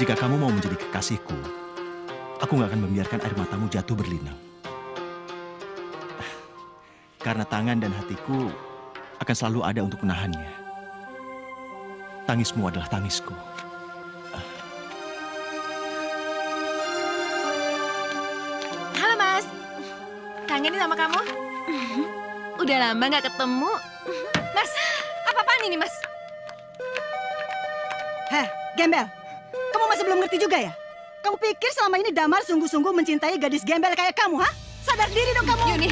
Jika kamu mau menjadi kekasihku, aku nggak akan membiarkan air matamu jatuh berlinang. Karena tangan dan hatiku akan selalu ada untuk menahannya. Tangismu adalah tangisku. Halo, Mas. Kangen sama kamu. Udah lama nggak ketemu. Mas, apa-apaan ini, Mas? Heh, gembel. Kamu masih belum ngerti juga ya? Kamu pikir selama ini Damar sungguh-sungguh mencintai gadis gembel kayak kamu, ha? Sadar diri dong kamu. Yuni,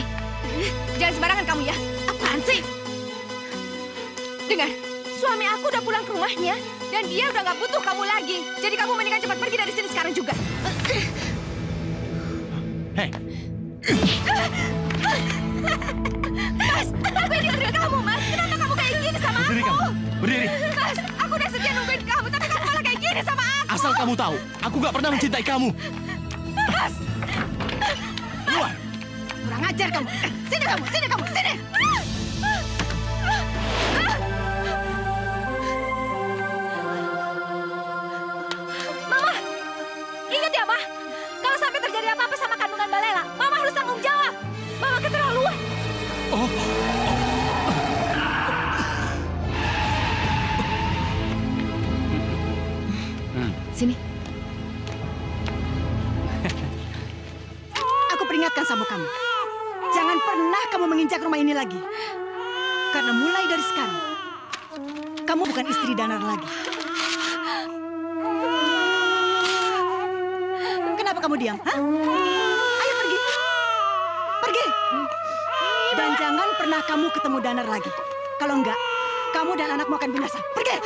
jangan sembarangan kamu ya. Apaan sih? Dengar, suami aku udah pulang ke rumahnya dan dia udah nggak butuh kamu lagi. Jadi kamu mendingan cepat pergi dari sini sekarang juga. Hei, Mas, aku ini istri kamu, Mas. Kenapa kamu kayak gini sama berdiri aku? kamu, berdiri. Mas, aku udah setia nungguin kamu, tapi kamu malah kayak gini sama aku. Asal kamu tahu, aku nggak pernah mencintai kamu. Mas, Keluar. Kurang ajar kamu. Sini kamu, sini kamu, sini. Mama, ingat ya, Ma. Kalau sampai terjadi apa-apa sama kandungan Balela, Mama harus tanggung jawab. Mama keterlaluan. Oh, Sini. Aku peringatkan sama kamu. Jangan pernah kamu menginjak rumah ini lagi. Karena mulai dari sekarang, kamu bukan istri Danar lagi. Kenapa kamu diam? Hah? Ayo pergi. Pergi. Dan jangan pernah kamu ketemu Danar lagi. Kalau enggak, kamu dan anakmu akan binasa. Pergi.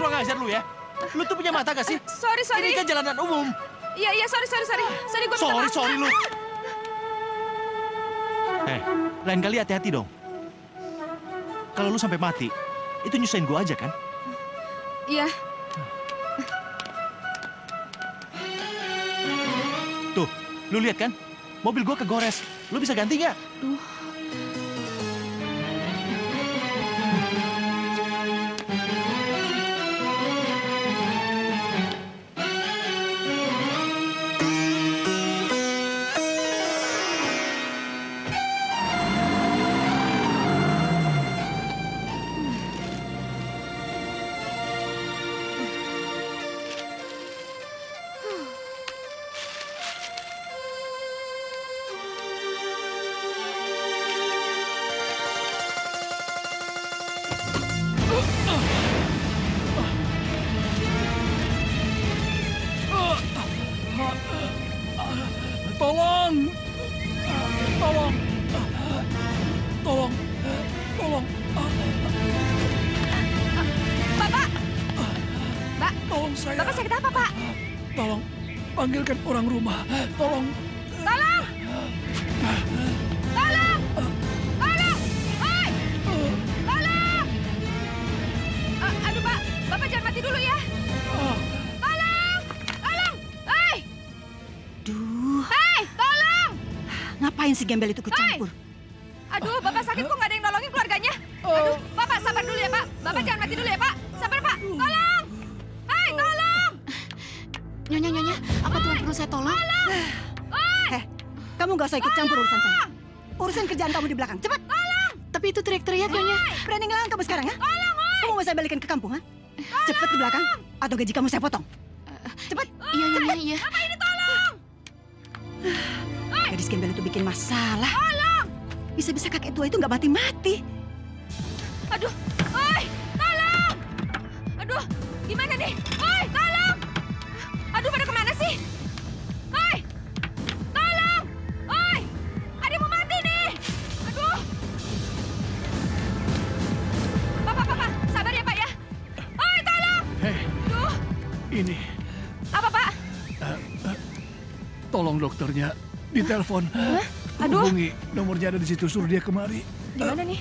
kurang ajar lu ya. Lu tuh punya mata gak sih? Sorry. Ini kan jalanan umum. Iya, sorry. Sorry, gue minta maaf. Sorry lu. Lain kali hati-hati dong. Kalau lu sampai mati, itu nyusahin gua aja kan? Iya. Tuh, lu lihat kan? Mobil gua kegores. Lu bisa ganti nggak? Tolong. Bapak! Mbak, Tolong saya. Bapak sakit apa, Pak? Tolong, panggilkan orang rumah. Tolong. Tolong! Tolong! Tolong! Hei! Tolong! Aduh, Pak. Bapak jangan mati dulu ya. Tolong! Tolong! Hei! Duh, Hei! Tolong! ngapain si gembel itu ikut campur? Aduh, Bapak sakit kok nggak ada yang nolongin keluarganya? Aduh, Bapak sabar dulu ya, Pak. Bapak jangan mati dulu ya, Pak. Sabar, Pak. Tolong! Hei, tolong! Nyonya, apa tuan perlu saya tolong? Heh, kamu gak usah ikut campur urusan saya. Urusan kerjaan kamu di belakang. Cepat! Tapi itu teriak-teriak, Nyonya. Berani ngelawan kamu sekarang, ya? Kamu mau saya balikin ke kampung, ha? Cepat ke belakang, atau gaji kamu saya potong. Cepat! Iya, Nyonya, iya. Bapak ini tolong! Gadis gembel itu bikin masalah. Bisa-bisa kakek tua itu nggak mati-mati. Aduh, oi, tolong! Aduh, gimana nih? Oi, tolong! Aduh, pada kemana sih? Hoi! Tolong! Hoi! Ada yang mau mati nih! Aduh! Pak, sabar ya Pak ya. Hoi, tolong! Hei, Aduh, ini. apa Pak? Tolong dokternya ditelepon. Aduh. Hubungi, nomornya ada di situ, suruh dia kemari. Di mana nih?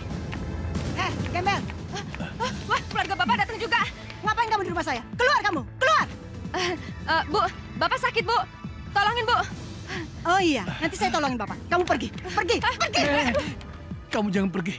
Gembel, Wah, keluarga Bapak datang juga. ngapain kamu di rumah saya? Keluar kamu, keluar! Bu, Bapak sakit Bu. Tolongin Bu. Oh iya, nanti saya tolongin Bapak. Kamu pergi, pergi, pergi! Kamu jangan pergi.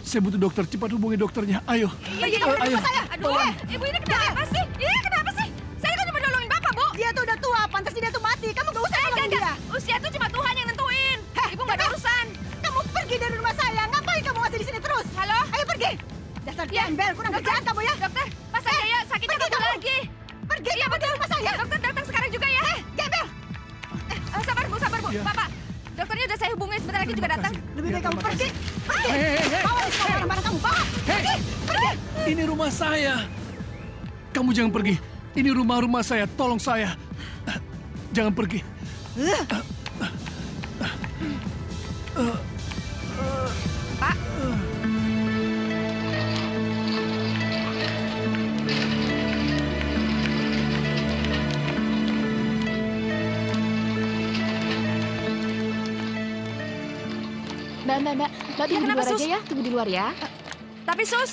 Saya butuh dokter, cepat hubungi dokternya. Ayo. Pergi kamu dari rumah saya! Aduh, Ibu ini kenapa sih? Ini kenapa sih? Saya kan cuma nolongin Bapak Bu. Dia tuh udah tua, pantas dia tuh mati. Kamu gak usah nolongin dia. Usia itu cuma Tuhan yang nentuin. Ibu nggak ada urusan. Kamu pergi dari rumah saya. Ngapain kamu masih di sini terus? Halo? Ayo pergi. Dasar gembel, kurang kerjaan kamu ya. Dokter, Pak Sanjaya sakitnya pergi kambuh kamu. lagi. Pergi Iya kamu betul. dari rumah saya. Dokter datang sekarang juga ya. Gembel, Sabar Bu. Iya. Bapak, dokternya udah saya hubungi sebentar lagi juga datang. lebih baik kamu Terima pergi. kasih. Pergi. Hei. Bawa di sekolah barang-barang kamu, bawa. Pergi, pergi. Ini rumah saya. Kamu jangan pergi. Ini rumah saya. Tolong saya. Jangan pergi. Pak. Mbak, tunggu di kenapa, luar Sus? aja ya. Tunggu di luar ya. Tapi Sus.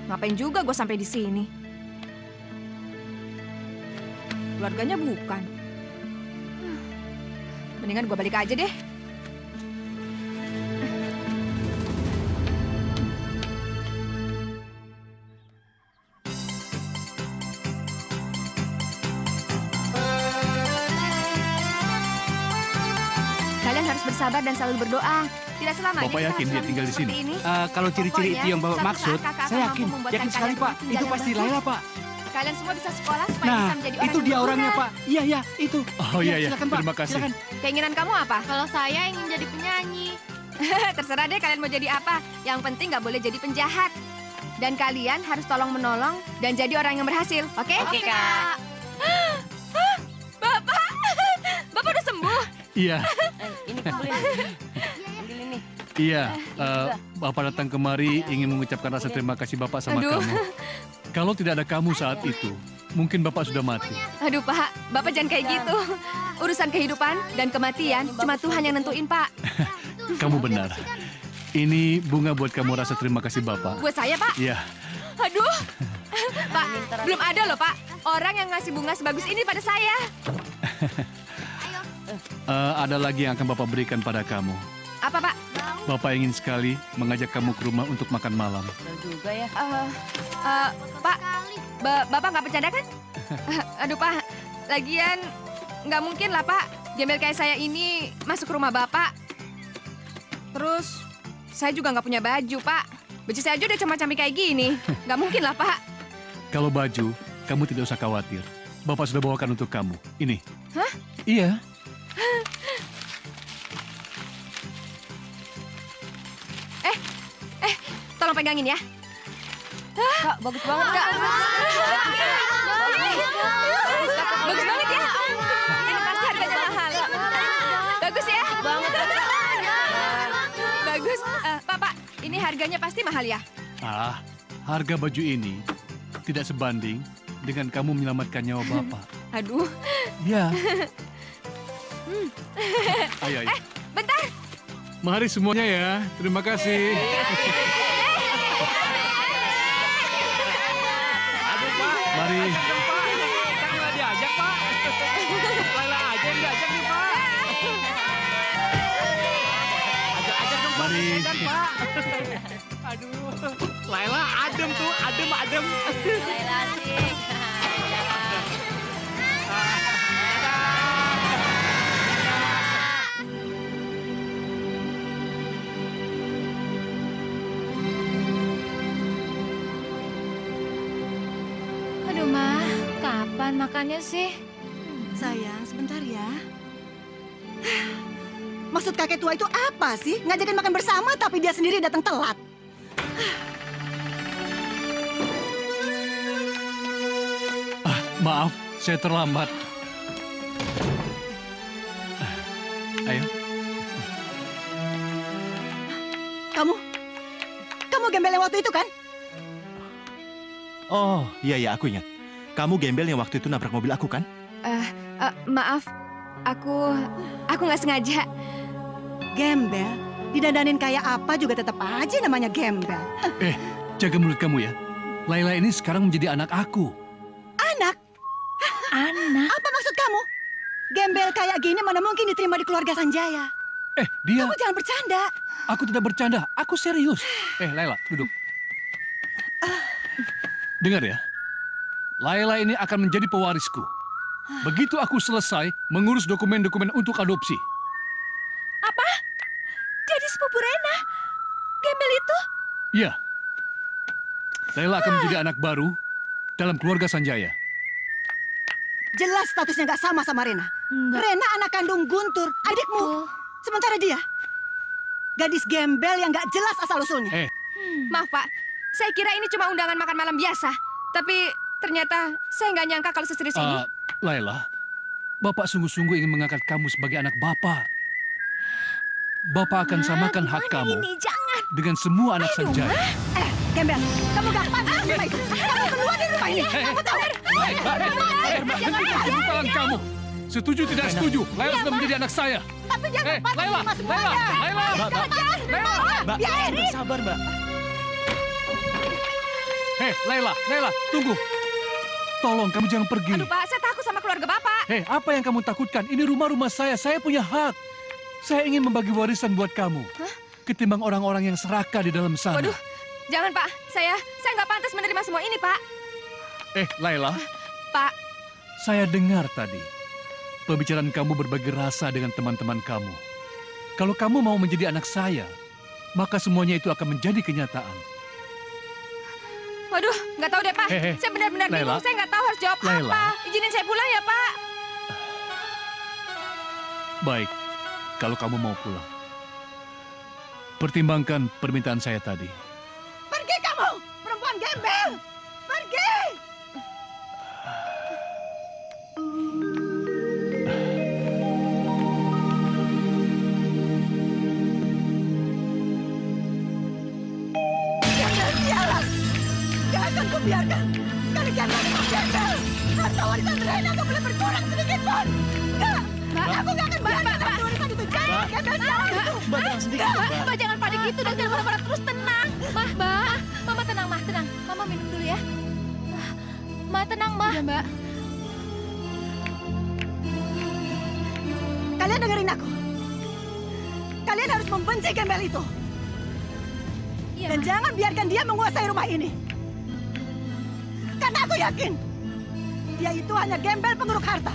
Ngapain juga gue sampai di sini? Keluarganya bukan. Mendingan gue balik aja deh. Kalian harus bersabar dan selalu berdoa. Tidak selamanya Bapak kita yakin harus dia selalu tinggal di hidup sini? seperti ini. Kalau ciri-ciri Pokoknya, itu yang Bapak suatu maksud, saat kakak saya akan yakin. mampu membuatkan Yakin sekali, kalian Pak. hidup Itu yang pasti bagus. Laila, Pak. Kalian semua bisa sekolah supaya Nah, bisa menjadi orang itu yang dia orangnya, berguna. Pak. Iya, itu. Oh iya, iya. Silakan, Pak. Terima kasih. Silakan. Keinginan kamu apa? Kalau saya ingin jadi penyanyi. Terserah deh kalian mau jadi apa. Yang penting nggak boleh jadi penjahat. Dan kalian harus tolong-menolong dan jadi orang yang berhasil. Oke? Oke, Kak. Bapak! Bapak udah sembuh? Iya, Ini kumpulin. Ambil ini. iya. Bapak datang kemari ingin mengucapkan rasa terima kasih Bapak sama Aduh. kamu. Kalau tidak ada kamu saat itu, mungkin Bapak sudah mati. Aduh Pak, Bapak jangan kayak gitu. Urusan kehidupan dan kematian cuma Tuhan yang nentuin Pak. Kamu benar. Ini bunga buat kamu rasa terima kasih Bapak. Buat saya Pak. Iya. Aduh. Pak, belum ada loh Pak. Orang yang ngasih bunga sebagus ini pada saya. Ada lagi yang akan Bapak berikan pada kamu. Apa Pak? Bapak ingin sekali mengajak kamu ke rumah untuk makan malam. juga ya. Pak, Bapak nggak bercanda kan? Aduh Pak, lagian nggak mungkin lah Pak. Gembel kayak saya ini masuk ke rumah Bapak. Terus saya juga nggak punya baju Pak. Baju saya aja udah camik-camik kayak gini. Nggak mungkin lah Pak. Kalau baju, kamu tidak usah khawatir. Bapak sudah bawakan untuk kamu. Ini. Hah? Iya. Tolong pegangin ya. Kak, bagus banget, Kak. Bagus banget ya. Ini pasti harganya mahal. Bagus ya. Bagus. Pak, ini harganya pasti mahal ya. Harga baju ini tidak sebanding dengan kamu menyelamatkan nyawa Bapak. Aduh, Iya. Ayo. bentar. Mari semuanya ya. Terima kasih. Mari. Kan nggak diajak, Pak. Laila aja yang diajak nih, Pak. Ajak dong, Pak. Mari. Kan, Pak. Aduh. Laila adem tuh, adem. Laila asik. Aduh, Ma, kapan makannya sih? Sayang, sebentar ya. Maksud kakek tua itu apa sih? Ngajakin makan bersama tapi dia sendiri datang telat. Maaf, saya terlambat. Ayo. Kamu gembel yang waktu itu kan? Oh, iya, aku ingat. Kamu gembel yang waktu itu nabrak mobil aku, kan? Maaf, aku nggak sengaja. Gembel? Didandanin kayak apa juga tetap aja namanya gembel. Jaga mulut kamu ya. Laila ini sekarang menjadi anak aku. Anak? Anak? Apa maksud kamu? Gembel kayak gini mana mungkin diterima di keluarga Sanjaya? Dia... Kamu jangan bercanda. Aku tidak bercanda, aku serius. Laila, duduk. Dengar ya, Laila ini akan menjadi pewarisku. Begitu aku selesai mengurus dokumen-dokumen untuk adopsi. Apa? Jadi sepupu Rena? Gembel itu? Iya. Laila akan menjadi anak baru dalam keluarga Sanjaya. Jelas statusnya nggak sama Rena. Enggak. Rena anak kandung Guntur, adikmu. Sementara dia, gadis gembel yang nggak jelas asal-usulnya. Maaf, Pak. Saya kira ini cuma undangan makan malam biasa. Tapi ternyata saya nggak nyangka kalau seserius ini. Laila, Bapak sungguh-sungguh ingin mengangkat kamu sebagai anak Bapak. Bapak akan samakan hak kamu Jangan. dengan semua anak Sanjaya. Gembel, kamu gak pantas di rumah itu. Kamu keluar dari rumah ini. Kamu tahu? Hentikan tangan kamu. Setuju tidak setuju, Laila sudah menjadi anak saya. Tapi dia gak pantas Laila, sama semuanya. Mbak, sabar, Mbak. Laila, tunggu. Tolong, kamu jangan pergi. Aduh, Pak, saya takut sama keluarga Bapak. Apa yang kamu takutkan? Ini rumah saya punya hak. Saya ingin membagi warisan buat kamu. Ketimbang orang-orang yang serakah di dalam sana. Waduh, jangan, Pak. Saya nggak pantas menerima semua ini, Pak. Laila. Pak. Saya dengar tadi. Pembicaraan kamu berbagi rasa dengan teman-teman kamu. Kalau kamu mau menjadi anak saya, maka semuanya itu akan menjadi kenyataan. Waduh, nggak tahu deh, Pak. Saya benar-benar Laila. bingung. Saya nggak tahu harus jawab Laila. apa. Izinin saya pulang ya, Pak. Baik, kalau kamu mau pulang. Pertimbangkan permintaan saya tadi. Pergi kamu, perempuan gembel. Pergi. Gembel sialan. Gak akan kubiarkan. Sekali gembel memang gembel. Harta warisan Rena gak boleh berkurang sedikit pun. Gak. Aku gak akan biarkan harta warisan itu jatuh. Gembel sialan itu. Mbak, tenang sedikit, Mbak. Mbak jangan panik gitu dan jangan marah-marah terus, tenang. Mbak, Mama tenang, tenang. Mama minum dulu ya. Ma, tenang, Ma. Iya, Mbak. Kalian dengerin aku. Kalian harus membenci gembel itu. Iya, Dan Ma. jangan biarkan dia menguasai rumah ini. Karena aku yakin, dia itu hanya gembel penguruk harta.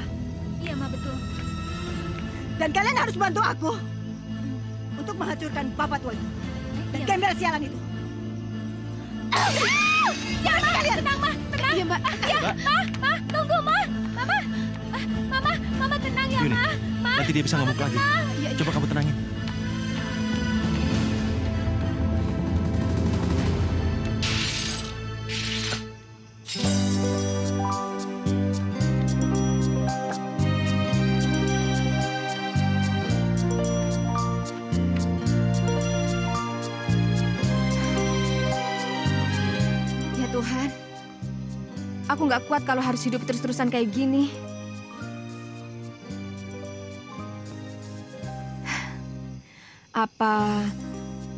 Iya, Ma, betul. Dan kalian harus bantu aku untuk menghancurkan bapak tua itu. Dan gembel sialan itu. Jangan kalian. Tenang, Ma. Tenang. Iya, Mbak. Ya, Ma, tunggu, Ma. Mama tenang ya, Yuni, Ma. nanti dia bisa ngomong lagi. Coba kamu tenangin. Ya Tuhan, aku nggak kuat kalau harus hidup terus-terusan kayak gini. Apa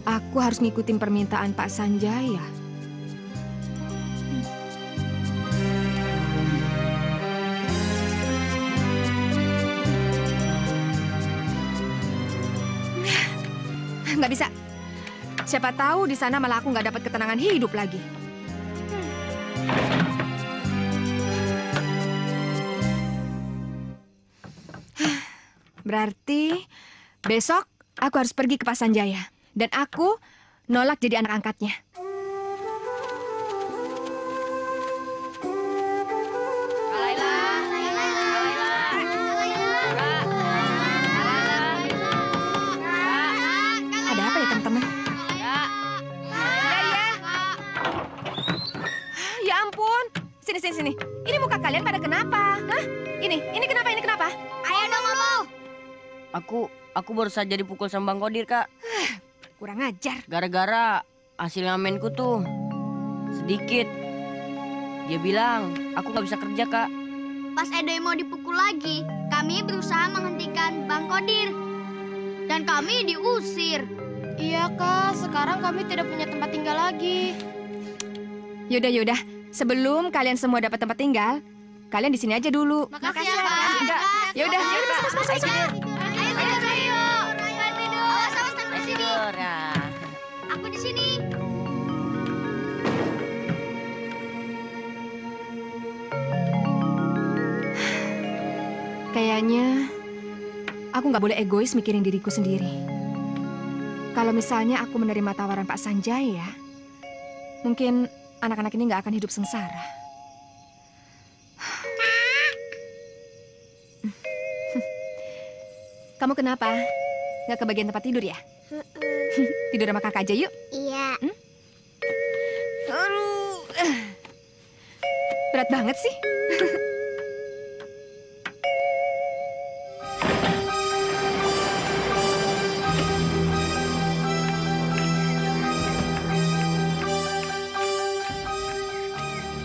aku harus ngikutin permintaan Pak Sanjaya? Nggak bisa. Siapa tahu di sana malah aku nggak dapat ketenangan hidup lagi. Berarti besok aku harus pergi ke Pak Sanjaya. Dan aku nolak jadi anak angkatnya. Ada apa ya teman-teman? Ya ampun. Sini. Ini muka kalian pada kenapa? Hah? Ini kenapa? Ini kenapa? Ayo dong, Ibu. Aku baru saja dipukul sama Bang Kodir, Kak. Kurang ajar. Gara-gara hasil ngamenku tuh sedikit. Dia bilang aku nggak bisa kerja, Kak. Pas Edoy mau dipukul lagi, kami berusaha menghentikan Bang Kodir. Dan kami diusir. Iya, Kak. Sekarang kami tidak punya tempat tinggal lagi. Yaudah. Sebelum kalian semua dapat tempat tinggal, kalian di sini aja dulu. Makasih ya, Kak. Enggak. Yaudah, masuk. Ayo tidur. Awas sampai sini. Tidur, ya. Aku di sini. Kayaknya aku nggak boleh egois mikirin diriku sendiri. Kalau misalnya aku menerima tawaran Pak Sanjaya, mungkin anak-anak ini nggak akan hidup sengsara. Kamu kenapa? Nggak kebagian tempat tidur ya? Tidur sama kakak aja yuk. Iya. Aduh. Berat banget sih.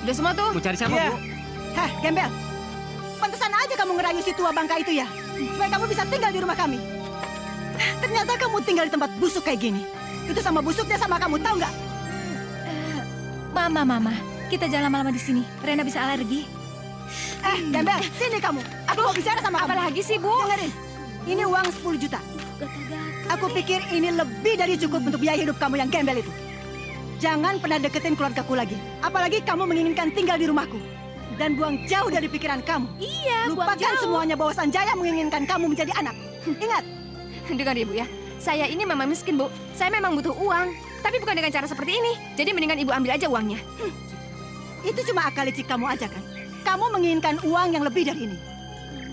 Udah semua tuh. Mau cari siapa, Iya. Bu? Hah, Gembel. Pantesan aja kamu ngerayu si tua bangka itu ya. Supaya kamu bisa tinggal di rumah kami. Ternyata kamu tinggal di tempat busuk kayak gini. Itu sama busuknya sama kamu, tahu nggak? Mama. Kita jangan lama-lama di sini. Rena bisa alergi. Gembel, sini kamu. Aku mau bicara sama kamu. Apalagi sih, Bu? Dengerin. Ini uang 10 juta. Aku pikir ini lebih dari cukup untuk biaya hidup kamu yang gembel itu. Jangan pernah deketin keluargaku lagi. Apalagi kamu menginginkan tinggal di rumahku. Dan buang jauh dari pikiran kamu. Iya, buang Lupakan jauh. semuanya bahwa Sanjaya menginginkan kamu menjadi anak. Ingat, Dengar ya, Bu ya. Saya ini memang miskin, Bu. Saya memang butuh uang. Tapi bukan dengan cara seperti ini. Jadi mendingan Ibu ambil aja uangnya. itu cuma akal licik kamu aja kan? Kamu menginginkan uang yang lebih dari ini.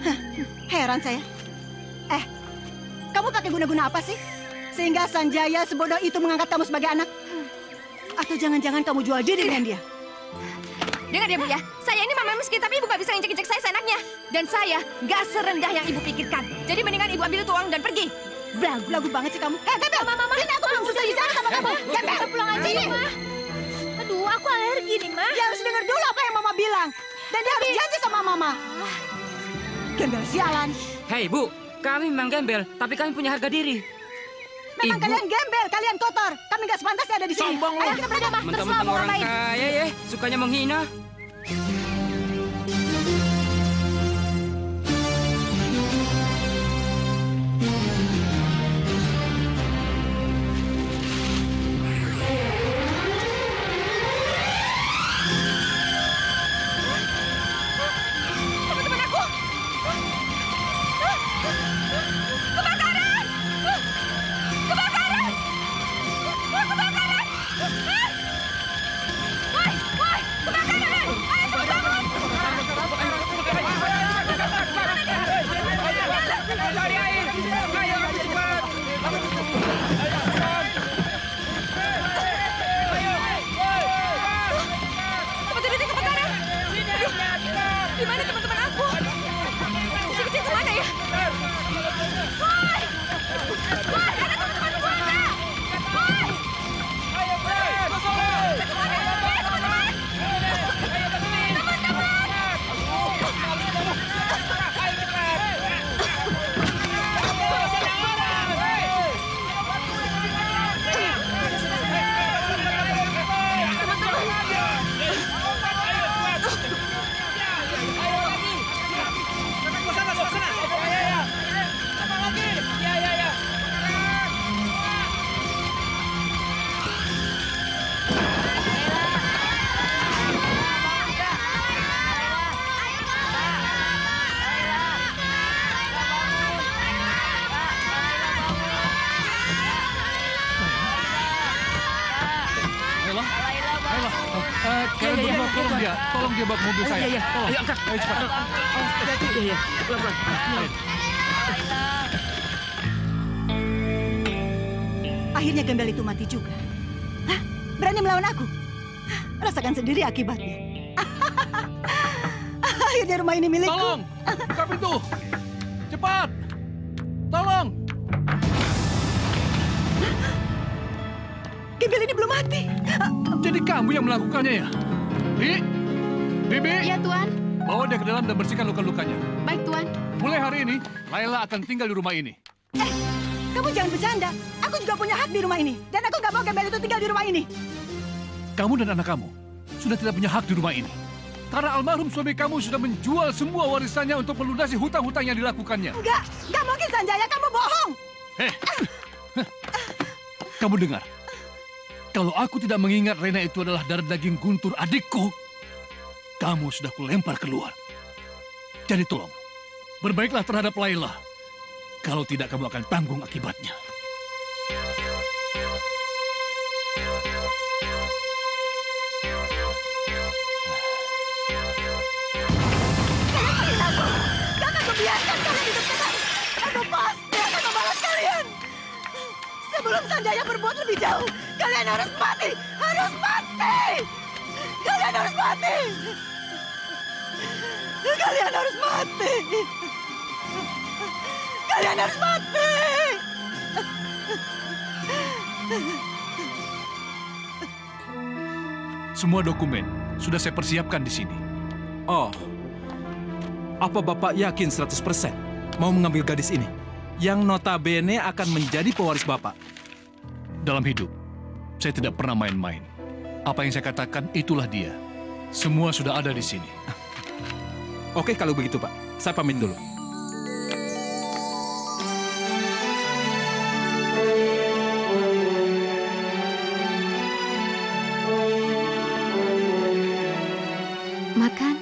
Hah, heran saya. Kamu pakai guna-guna apa sih? Sehingga Sanjaya sebodoh itu mengangkat kamu sebagai anak? Atau jangan-jangan kamu jual diri dengan dia? Dengar ya, Bu ya. Saya ini memang miskin, tapi Ibu nggak bisa injek-injek saya seenaknya. Dan saya nggak serendah yang Ibu pikirkan. Jadi mendingan Ibu ambil itu uang dan pergi. Belagu banget sih kamu. Gembel, sini aku belum selesai bicara sama kamu. Gembel, Pulang aja ya, Ma. Aduh, aku alergi nih, Ma. dia harus dengar dulu apa yang Mama bilang. Dan dia harus janji sama Mama. Gembel sialan. Hei, Bu. Kami memang gembel, tapi kami punya harga diri. Memang Ibu. kalian gembel, kalian kotor. Kami nggak sepantasnya ada di sini. Sombong Ayo lu. kita belajar, terserah Mentang-mentang mau orang ngapain. kaya ya, sukanya menghina. Teman-teman aku. Kebakaran! Kebakaran! Kebakaran! Woi! Kebakaran! Ayo cepat bangun! Cari air. Ayo, cepat. Teman-teman ini kebakaran! Aduh, gimana teman-teman aku? Si kecil kemana ya? Woi! Woi, ada teman-teman gua nggak? Woi! Kemana? Woi, teman-teman! Kalian berdua tolong dia bawa ke mobil saya. Iya. Tolong. Ayo, angkat. Ayo cepat. Iya. Pelan-pelan. Akhirnya gembel itu mati juga. Hah? Berani melawan aku? Rasakan sendiri akibatnya. Akhirnya rumah ini milikku. Tolong, buka pintu. Cepat. Tolong. Gembel ini belum mati. Jadi kamu yang melakukannya ya? Bibi. Iya, Tuan. Bawa dia ke dalam dan bersihkan luka-lukanya. Baik, Tuan. Mulai hari ini, Laila akan tinggal di rumah ini. Kamu jangan bercanda. Aku juga punya hak di rumah ini. Dan aku nggak mau Gembel itu tinggal di rumah ini. Kamu dan anak kamu sudah tidak punya hak di rumah ini. Karena almarhum suami kamu sudah menjual semua warisannya untuk melunasi hutang-hutang yang dilakukannya. Nggak mungkin Sanjaya, kamu bohong. Kamu dengar? Kalau aku tidak mengingat Rena itu adalah darah daging Guntur adikku, kamu sudah kulempar keluar. Jadi tolong, berbaiklah terhadap Laila. Kalau tidak, kamu akan tanggung akibatnya. Gak akan kubiarkan kalian hidup tenang. Aku pasti akan membalas kalian. Sebelum Sanjaya berbuat lebih jauh, kalian harus mati. Harus mati. Kalian harus mati. Kalian harus mati. Kalian harus mati. Semua dokumen sudah saya persiapkan di sini. Oh, apa Bapak yakin 100% mau mengambil gadis ini? Yang notabene akan menjadi pewaris Bapak. Dalam hidup, saya tidak pernah main-main. Apa yang saya katakan, itulah dia. Semua sudah ada di sini. Oke, kalau begitu Pak, saya pamit dulu. Makan.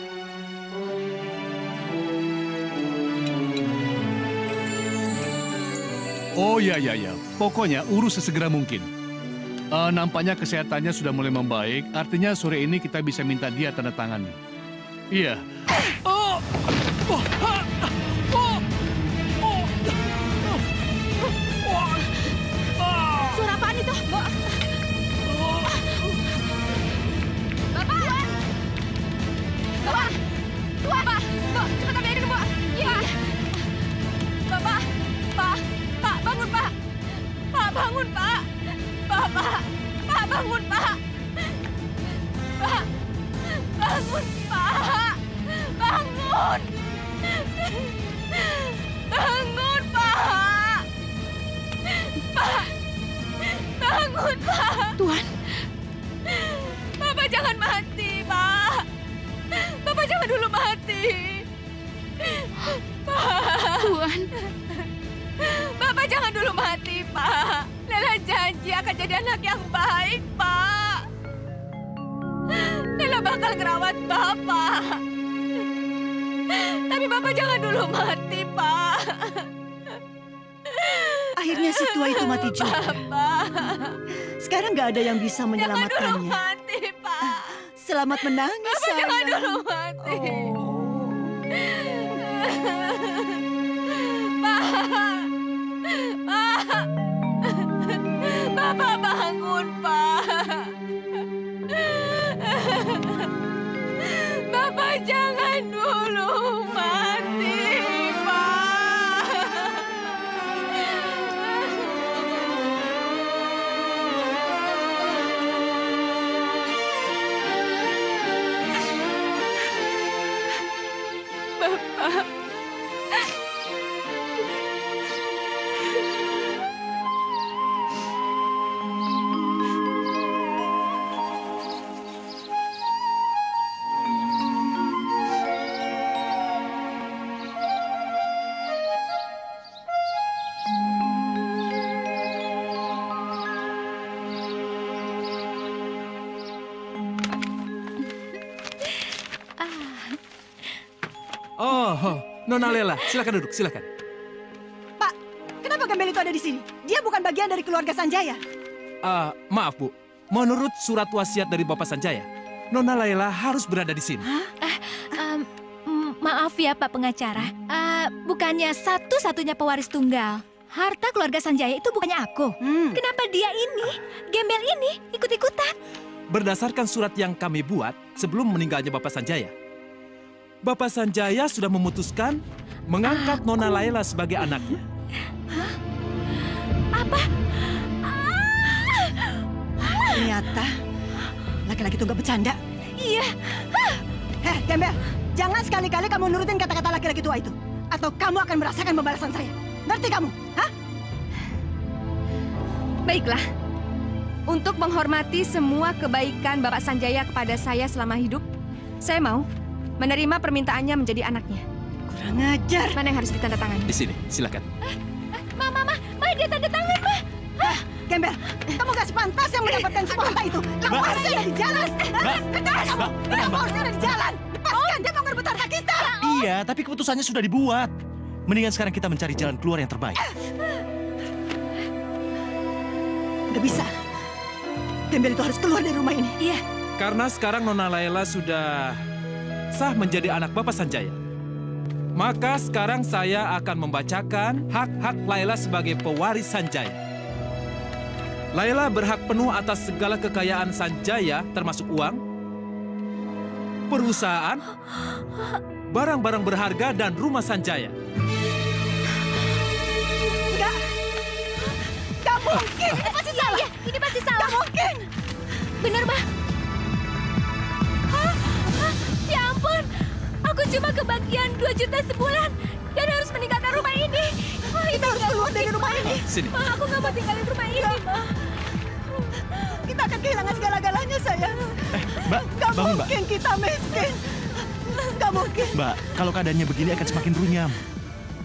Oh ya. Pokoknya urus sesegera mungkin. Nampaknya kesehatannya sudah mulai membaik. Artinya sore ini kita bisa minta dia tanda tangan. Iya. Suara apaan itu? Bapak! Bapak! Bapak! Mbak, cepat ambil air ke Mbak. Iya. Bapak! Pak! Pak, bangun, Pak! Pak, bangun, Pak! Bapak! Pak, bangun, Pak! Pak! Bangun, Pak! Bangun! Bangun, Pak! Pak! Bangun, Pak! Tuan. Bapak jangan mati, Pak! Bapak jangan dulu mati! Pak! Tuan. Bapak jangan dulu mati, Pak! Lela janji akan jadi anak yang baik, Pak! Lela bakal ngerawat Bapak! Tapi Bapak jangan dulu mati, Pak! Akhirnya si tua itu mati juga. Bapak! Sekarang nggak ada yang bisa Jangan dulu menyelamatkannya. mati, Pak! Selamat menangis, Bapak jangan sayang. dulu mati! Oh. Pak! Pak! Bapak bangun, Pak! Bapak jangan dulu mati, Pak! Bapak! Oh, Nona Lela, silakan duduk, silakan. Pak, kenapa Gembel itu ada di sini? Dia bukan bagian dari keluarga Sanjaya. Maaf Bu, menurut surat wasiat dari Bapak Sanjaya, Nona Lela harus berada di sini. Maaf ya Pak pengacara, bukannya satu-satunya pewaris tunggal. Harta keluarga Sanjaya itu bukannya aku. Kenapa dia ini, Gembel ini, ikut-ikutan? Berdasarkan surat yang kami buat sebelum meninggalnya Bapak Sanjaya, Bapak Sanjaya sudah memutuskan mengangkat Nona Laila sebagai anaknya. Apa? Ternyata laki-laki itu nggak bercanda. Iya. Gembel, jangan sekali-kali kamu nurutin kata-kata laki-laki tua itu. Atau kamu akan merasakan pembalasan saya. Ngerti kamu? Hah? Baiklah. Untuk menghormati semua kebaikan Bapak Sanjaya kepada saya selama hidup, saya mau menerima permintaannya menjadi anaknya. Kurang ajar. Mana yang harus ditandatangani? Di sini, silakan. Ma, dia tanda tangan, Ma. Gembel, kamu gak sepantasnya mendapatkan semua harta itu. Lepaskan dia di jalan. Kamu harusnya ada di jalan. Lepaskan, dia mau ngerebut harta kita. Iya, tapi keputusannya sudah dibuat. Mendingan sekarang kita mencari jalan keluar yang terbaik. Gak bisa. Gembel itu harus keluar dari rumah ini. Iya. Karena sekarang Nona Laila sudah sah menjadi anak Bapak Sanjaya. Maka sekarang saya akan membacakan hak-hak Laila sebagai pewaris Sanjaya. Laila berhak penuh atas segala kekayaan Sanjaya, termasuk uang, perusahaan, barang-barang berharga, dan rumah Sanjaya. Enggak. Gak mungkin. Ini pasti salah. Iya, ini pasti salah. Gak mungkin. Bener, Ma. Ya ampun. Aku cuma kebagian 2 juta sebulan dan harus meninggalkan rumah ini. Kita harus keluar dari rumah ini. Sini. Ma, aku nggak mau tinggalin rumah ini, Ma. Kita akan kehilangan segala-galanya, sayang. Mbak, Gak bangun, Mbak. mungkin kita miskin. Gak mungkin. Mbak, kalau keadaannya begini akan semakin runyam.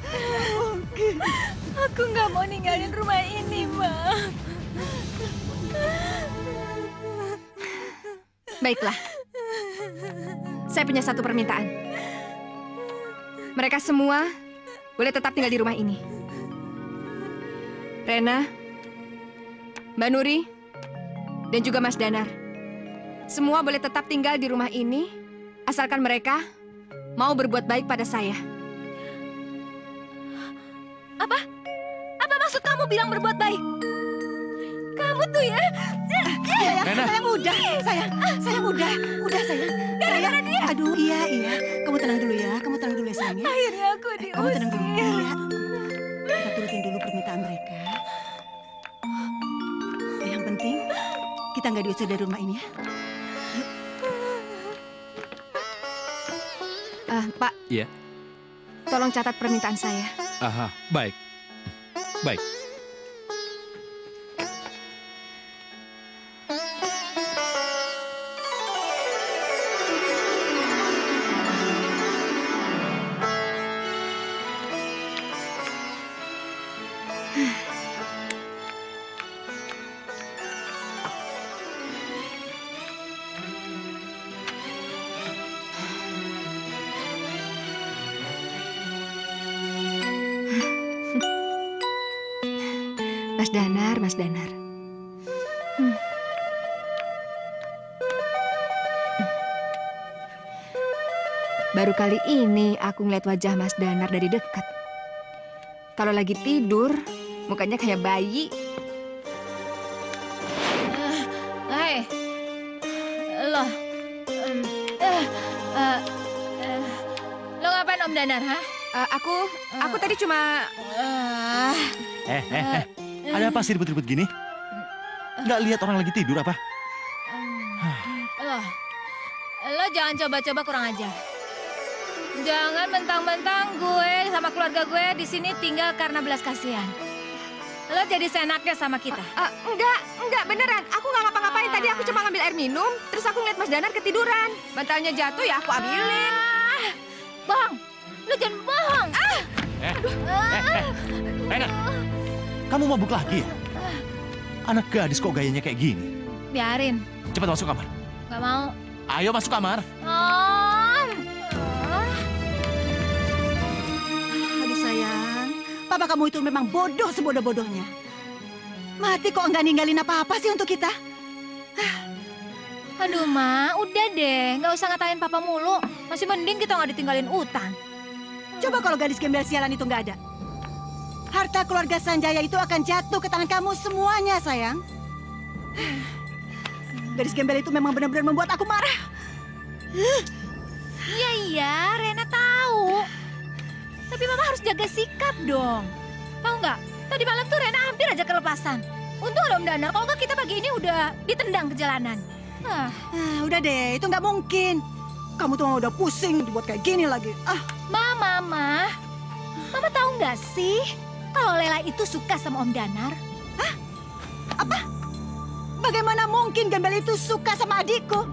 Gak mungkin. Aku nggak mau ninggalin rumah ini, Ma. Baiklah. Saya punya satu permintaan. Mereka semua boleh tetap tinggal di rumah ini. Rena, Mbak Nuri, dan juga Mas Danar. Semua boleh tetap tinggal di rumah ini, asalkan mereka mau berbuat baik pada saya. Apa maksud kamu bilang berbuat baik? Kamu tuh ya. Sayang udah, sayang udah sayang. Sayang, aduh iya. Kamu tenang dulu ya, sayang ya. Akhirnya aku diusir. Kamu tenang dulu, iya. Kita turutin dulu permintaan mereka. Yang penting, kita nggak diusir dari rumah ini ya. Pak. Iya. Tolong catat permintaan saya. Aha, baik. Baik. Mas Danar. Baru kali ini aku ngeliat wajah Mas Danar dari dekat. Kalau lagi tidur, mukanya kayak bayi. Hai, lo, lo ngapain Om Danar, ha? Aku tadi cuma... Ada apa sih ribut-ribut gini? Nggak lihat orang lagi tidur apa? Lo jangan coba-coba kurang ajar. Jangan mentang-mentang gue sama keluarga gue di sini tinggal karena belas kasihan. Lo jadi seenaknya sama kita. Enggak, beneran. Aku nggak ngapa-ngapain. Tadi aku cuma ngambil air minum, terus aku ngeliat Mas Danar ketiduran. Bantalnya jatuh ya aku ambilin. Bohong. Lo jangan bohong. Rena, kamu mabuk lagi ya? Anak gadis kok gayanya kayak gini? Biarin. Cepat masuk kamar. Gak mau. Ayo masuk kamar. Om. Aduh sayang, papa kamu itu memang bodoh sebodoh-bodohnya. Mati kok nggak ninggalin apa-apa sih untuk kita. Aduh, Ma, udah deh. Nggak usah ngatain papa mulu. Masih mending kita nggak ditinggalin utang. Coba kalau gadis gembel sialan itu nggak ada. Harta keluarga Sanjaya itu akan jatuh ke tangan kamu semuanya, sayang. Gadis gembel itu memang benar-benar membuat aku marah. Iya, Rena tahu. Tapi Mama harus jaga sikap dong. Tahu nggak? Tadi malam tuh Rena hampir aja kelepasan. Untung ada Om Danar, kalau nggak kita pagi ini udah ditendang ke jalanan. Udah deh, itu nggak mungkin. Kamu tuh udah pusing dibuat kayak gini lagi. Mama tahu nggak sih kalau Lela itu suka sama Om Danar? Hah? Apa? Bagaimana mungkin Gembel itu suka sama adikku?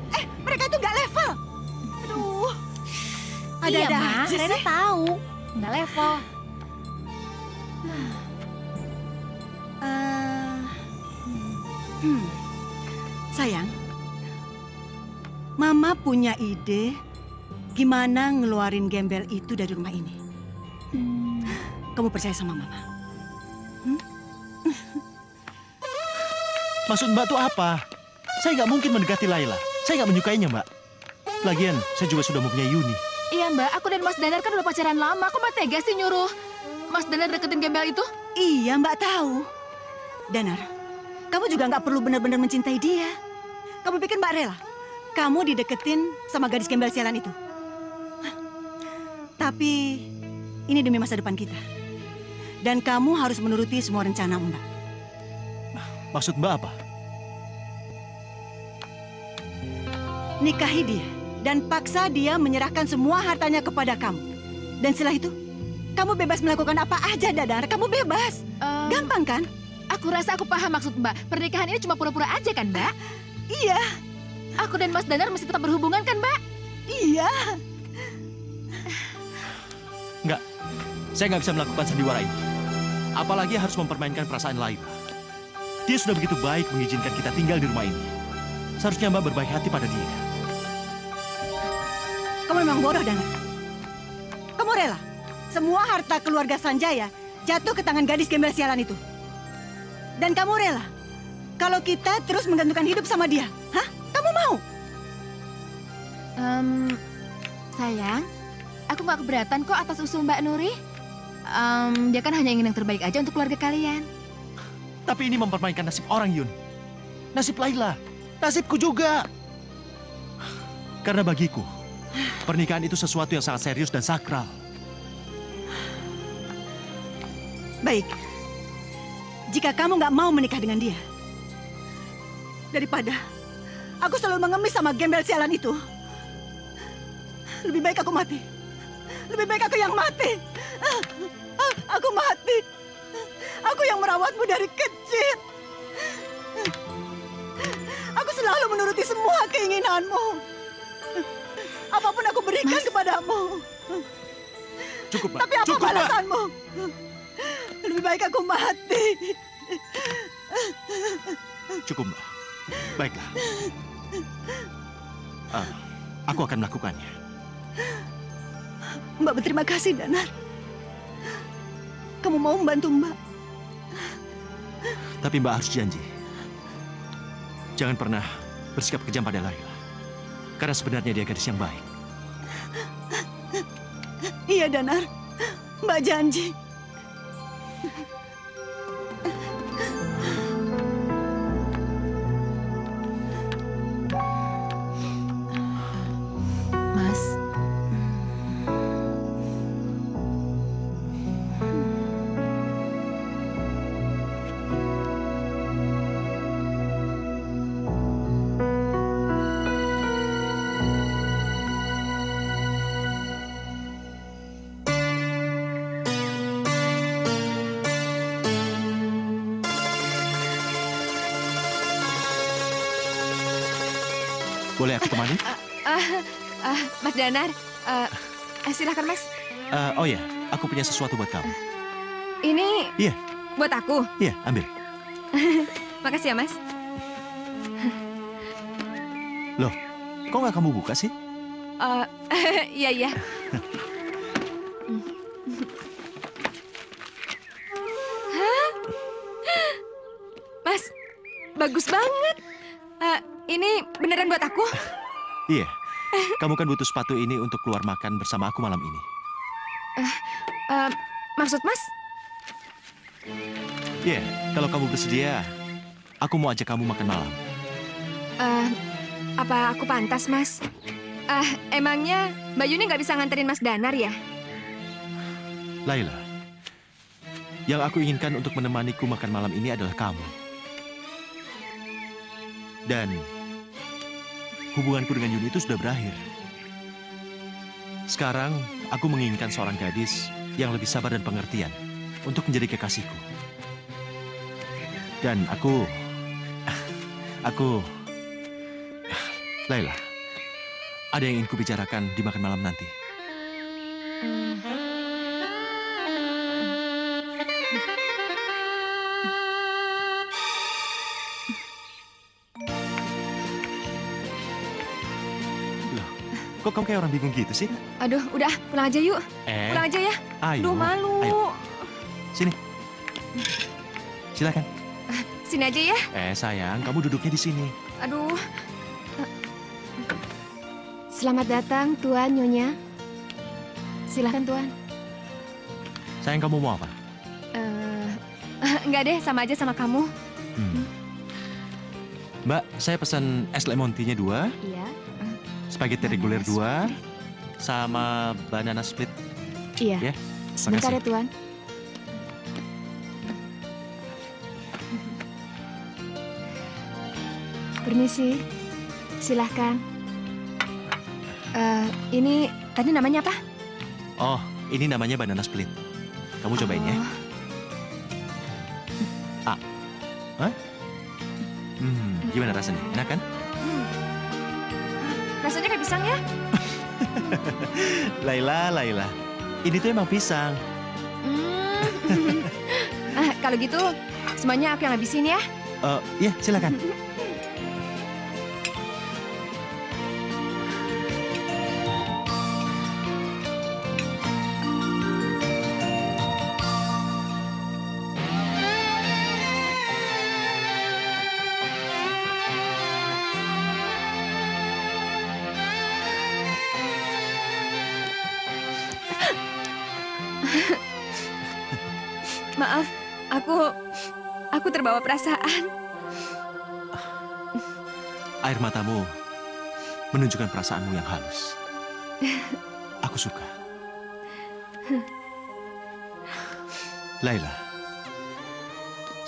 Mereka itu nggak level. Aduh. Iya, Ada-ada Ma. aja sih. Rena tahu. Nggak level. Sayang, Mama punya ide gimana ngeluarin Gembel itu dari rumah ini. Kamu percaya sama Mama? Maksud Mbak tuh apa? Saya nggak mungkin mendekati Laila. Saya nggak menyukainya, Mbak. Lagian, saya juga sudah mempunyai Yuni. Iya, Mbak. Aku dan Mas Danar kan udah pacaran lama. Kok Mbak tega sih nyuruh Mas Danar deketin Gembel itu? Iya, Mbak tahu. Danar, kamu juga nggak perlu benar-benar mencintai dia. Kamu pikir Mbak rela kamu dideketin sama gadis Gembel sialan itu? Tapi ini demi masa depan kita. Dan kamu harus menuruti semua rencana Mbak. Maksud Mbak apa? Nikahi dia dan paksa dia menyerahkan semua hartanya kepada kamu. Dan setelah itu, kamu bebas melakukan apa aja, Danar. Kamu bebas. Gampang kan? Aku rasa aku paham maksud Mbak. Pernikahan ini cuma pura-pura aja kan, Mbak? Iya. Aku dan Mas Danar masih tetap berhubungan kan, Mbak? Iya. Enggak, saya nggak bisa melakukan sandiwara ini. Apalagi harus mempermainkan perasaan Laila. Dia sudah begitu baik mengizinkan kita tinggal di rumah ini. Seharusnya Mbak berbaik hati pada dia. Kamu memang bodoh, Danar. Kamu rela semua harta keluarga Sanjaya jatuh ke tangan gadis Gembel sialan itu. Dan kamu rela kalau kita terus menggantungkan hidup sama dia. Hah? Kamu mau? Sayang, aku nggak keberatan kok atas usul Mbak Nuri. Dia kan hanya ingin yang terbaik aja untuk keluarga kalian. Tapi ini mempermainkan nasib orang, Yun. Nasib Laila. Nasibku juga. Karena bagiku, pernikahan itu sesuatu yang sangat serius dan sakral. Baik. Jika kamu nggak mau menikah dengan dia, daripada aku selalu mengemis sama Gembel sialan itu, lebih baik aku mati. Lebih baik aku yang mati. Aku mati. Aku yang merawatmu dari kecil. Aku selalu menuruti semua keinginanmu. Apapun aku berikan kepadamu. Cukup, Mbak. Tapi apa Cukup, Mbak. balasanmu? Lebih baik aku mati. Cukup, Mbak. Baiklah. Aku akan melakukannya. Mbak berterima kasih, Danar. Kamu mau membantu Mbak. Tapi Mbak harus janji. Jangan pernah bersikap kejam pada Laila. Karena sebenarnya dia gadis yang baik. Iya, Danar. Mbak janji. Mas. Boleh aku temani? Mas Danar, silahkan Mas. Oh ya, aku punya sesuatu buat kamu. Ini Iya. buat aku. Iya, ambil. Makasih ya, Mas. Loh, kok nggak kamu buka sih? Iya, iya. Hah? Mas, bagus banget. Ini beneran buat aku? Iya. Kamu kan butuh sepatu ini untuk keluar makan bersama aku malam ini. Maksud Mas? Iya, kalau kamu bersedia, aku mau ajak kamu makan malam. Apa aku pantas, Mas? Emangnya Mbak Yuni nggak bisa nganterin Mas Danar ya? Laila, yang aku inginkan untuk menemaniku makan malam ini adalah kamu. Dan hubunganku dengan Yuni itu sudah berakhir. Sekarang aku menginginkan seorang gadis yang lebih sabar dan pengertian untuk menjadi kekasihku. Dan Laila, ada yang ingin kubicarakan di makan malam nanti. Loh, kok kamu kayak orang bingung gitu sih? Aduh, udah pulang aja yuk. Pulang aja ya. Ayo. Aduh, malu. Ayo. Sini. Silakan. Sini aja ya. Sayang, kamu duduknya di sini. Aduh. Selamat datang, Tuan Nyonya. Silahkan, Tuan. Sayang, kamu mau apa? Enggak deh, sama aja sama kamu. Mbak, saya pesan es lemon tea-nya 2, Iya. spaghetti reguler 2, sama banana split. Iya. Ya, Sebentar ya, makasih. Tuan. Permisi. Silahkan. Ini tadi namanya apa? Oh, ini namanya banana split. Kamu cobain ya. Hah? Gimana rasanya? Enak kan? Rasanya kayak pisang ya? Laila. Ini tuh emang pisang. Kalau gitu, semuanya aku yang habisin ya. Iya, silakan. Maaf, aku terbawa perasaan. Air matamu menunjukkan perasaanmu yang halus. Aku suka. Laila,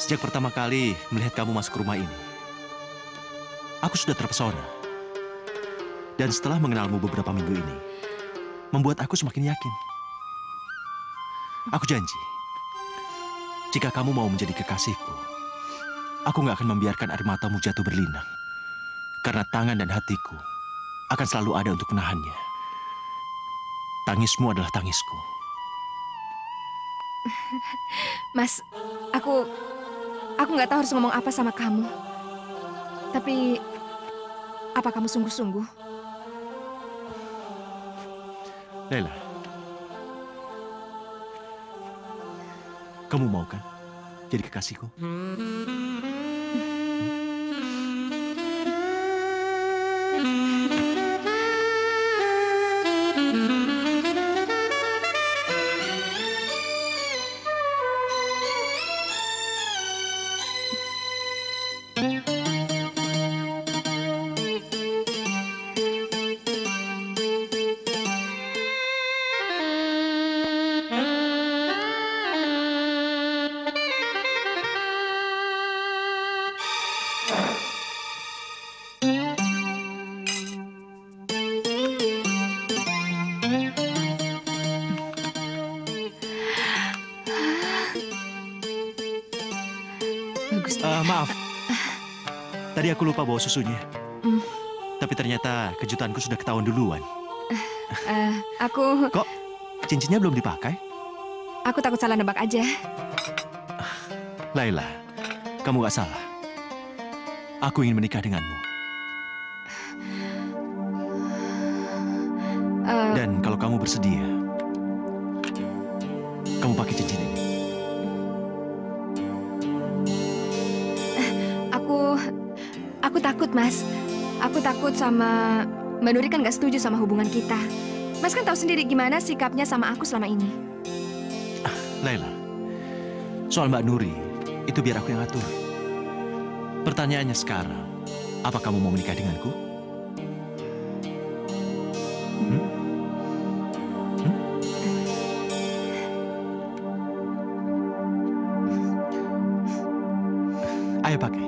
sejak pertama kali melihat kamu masuk rumah ini, aku sudah terpesona. Dan setelah mengenalmu beberapa minggu ini, membuat aku semakin yakin. Aku janji, jika kamu mau menjadi kekasihku, aku nggak akan membiarkan air matamu jatuh berlinang. Karena tangan dan hatiku akan selalu ada untuk menahannya. Tangismu adalah tangisku. Mas, aku nggak tahu harus ngomong apa sama kamu. Tapi, apa kamu sungguh-sungguh? Laila, kamu mau kan jadi kekasihku? Maaf, tadi aku lupa bawa susunya. Tapi ternyata kejutanku sudah ketahuan duluan. Aku... Kok cincinnya belum dipakai? Aku takut salah nebak aja. Laila, kamu gak salah. Aku ingin menikah denganmu. Dan kalau kamu bersedia, kamu pakai cincin ini. Aku takut, Mas. Aku takut sama... Mbak Nuri kan gak setuju sama hubungan kita. Mas kan tahu sendiri gimana sikapnya sama aku selama ini. Laila, soal Mbak Nuri, itu biar aku yang atur. Pertanyaannya sekarang, apa kamu mau menikah denganku? Ayo pakai.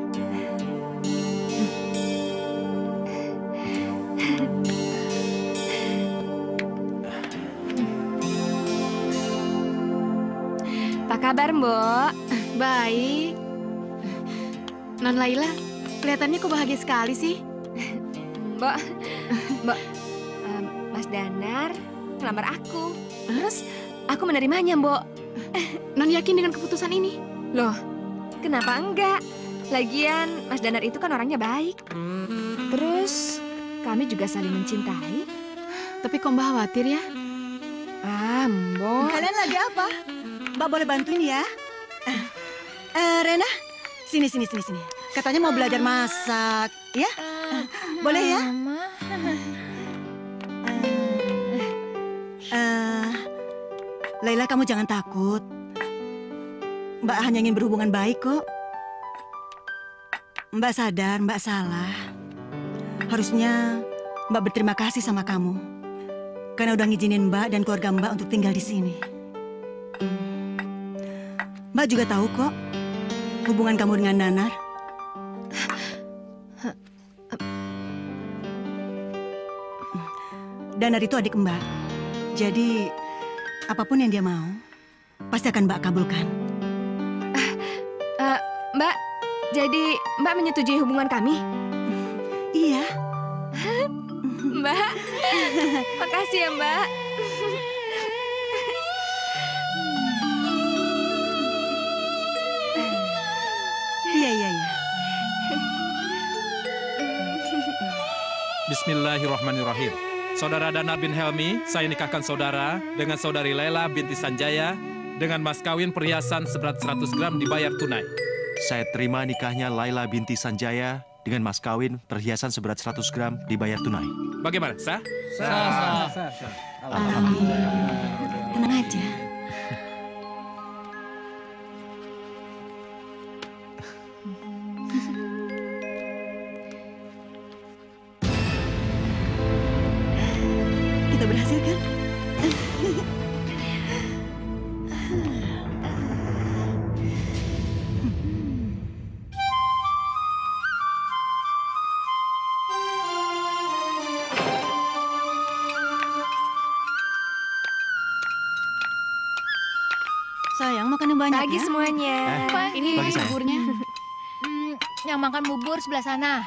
Apa kabar, Mbok? Baik. Non Laila, kelihatannya kok bahagia sekali sih. Mbok, Mas Danar ngelamar aku. Terus aku menerimanya, Mbok. Non yakin dengan keputusan ini? Loh, kenapa enggak? Lagian Mas Danar itu kan orangnya baik. Terus kami juga saling mencintai. Tapi kok Mbak khawatir ya? Mbok. Kalian lagi apa? Mbak boleh bantuin ya? Rena, sini. Katanya mau belajar masak, ya? Boleh ya? Laila, kamu jangan takut. Mbak hanya ingin berhubungan baik kok. Mbak sadar, Mbak salah. Harusnya Mbak berterima kasih sama kamu. Karena udah ngizinin Mbak dan keluarga Mbak untuk tinggal di sini. Mbak juga tahu kok hubungan kamu dengan Nanar. Danar itu adik Mbak. Jadi apapun yang dia mau, pasti akan Mbak kabulkan. Mbak, jadi Mbak menyetujui hubungan kami? Iya. Mbak, makasih ya Mbak. Iya. Bismillahirrahmanirrahim. Saudara Danar bin Helmi, saya nikahkan saudara dengan saudari Laila binti Sanjaya dengan mas kawin perhiasan seberat 100 gram dibayar tunai. Saya terima nikahnya Laila binti Sanjaya dengan mas kawin perhiasan seberat 100 gram dibayar tunai. Bagaimana, sah? Sah. Tenang aja. Kita berhasil kan? Sayang, makan yang banyak Pagi ya. semuanya. Ini bagi saya. buburnya. Yang makan bubur sebelah sana.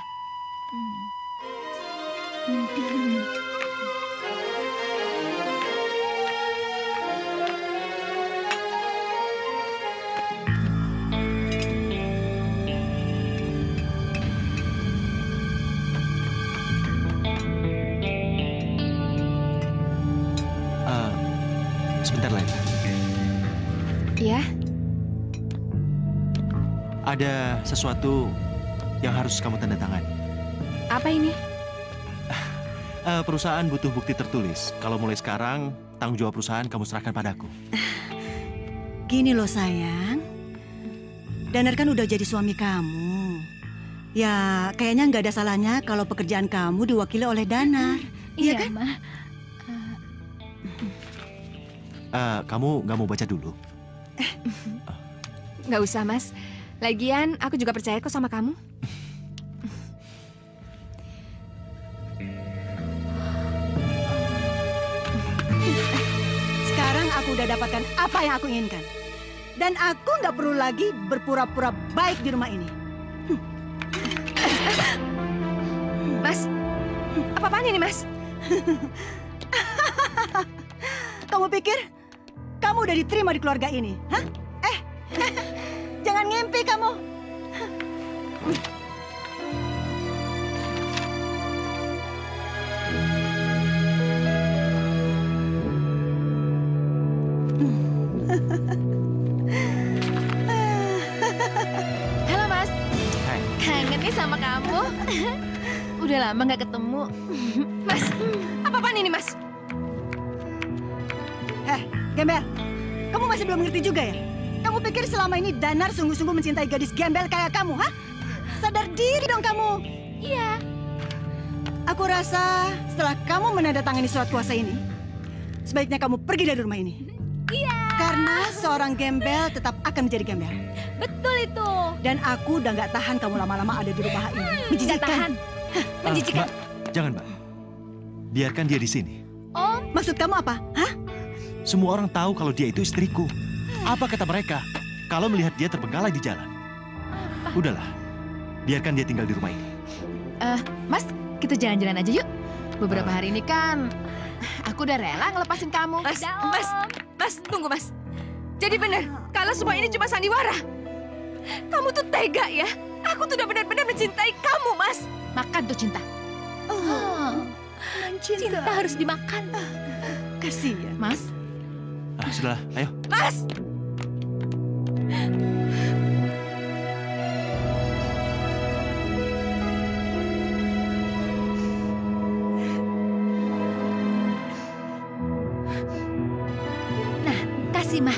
Sebentar, Laila. Iya, Ada sesuatu yang harus kamu tanda tangan. apa ini? Perusahaan butuh bukti tertulis. Kalau mulai sekarang, tanggung jawab perusahaan kamu serahkan padaku. Gini loh sayang, Danar kan udah jadi suami kamu. Ya kayaknya nggak ada salahnya kalau pekerjaan kamu diwakili oleh Danar. Iya kan? Ma. Kamu nggak mau baca dulu? Nggak usah, Mas. Lagian, aku juga percaya kok sama kamu. Sekarang aku udah dapatkan apa yang aku inginkan. Dan aku nggak perlu lagi berpura-pura baik di rumah ini. Mas, apa-apaan ini, Mas? Kamu pikir kamu udah diterima di keluarga ini? Hah? Jangan ngimpi kamu. Halo Mas, Hai. kangen nih sama kamu. Udah lama nggak ketemu. Mas, apa-apaan ini, Mas? Gembel, kamu masih belum ngerti juga ya? Kamu pikir selama ini Danar sungguh-sungguh mencintai gadis gembel kayak kamu, ha? Sadar diri dong kamu. Iya. Aku rasa setelah kamu menandatangani surat kuasa ini, sebaiknya kamu pergi dari rumah ini. Iya. Karena seorang gembel tetap akan menjadi gembel. Betul itu. Dan aku udah nggak tahan kamu lama-lama ada di rumah ini. Nggak Menjijikan. tahan. Menjijikan. Mbak, jangan, Mbak. Biarkan dia di sini. Om, Maksud kamu apa? Hah? Semua orang tahu kalau dia itu istriku. Apa kata mereka kalau melihat dia terbengkalai di jalan? Udahlah, biarkan dia tinggal di rumah ini. Mas, kita jalan-jalan aja yuk. Beberapa hari ini kan aku udah rela ngelepasin kamu. Mas, tunggu Mas. Jadi benar, kalau semua ini cuma sandiwara. Kamu tuh tega ya. Aku tuh udah benar-benar mencintai kamu, Mas. Makan tuh cinta. cinta harus dimakan. Kasihan. Mas. Sudahlah, ayo. Mas! Nah, kasih mah.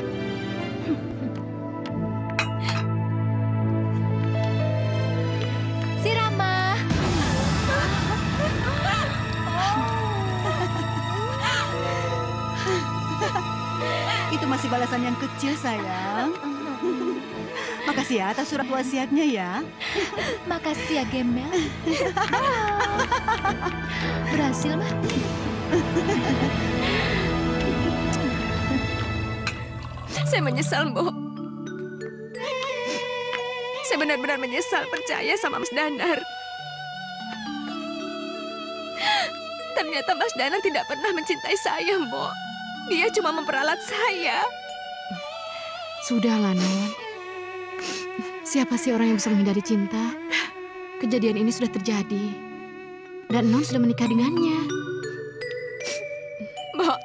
Si Rama. Itu masih balasan yang kecil, sayang. Makasih ya atas surat wasiatnya ya. Makasih ya, Gembel. Berhasil, mah. Saya menyesal, Mbok. Saya benar-benar menyesal percaya sama Mas Danar. Ternyata Mas Danar tidak pernah mencintai saya, Mbok. Dia cuma memperalat saya. Sudahlah, Non. Siapa sih orang yang bisa menghindari cinta? Kejadian ini sudah terjadi. Dan Non sudah menikah dengannya. Mbok.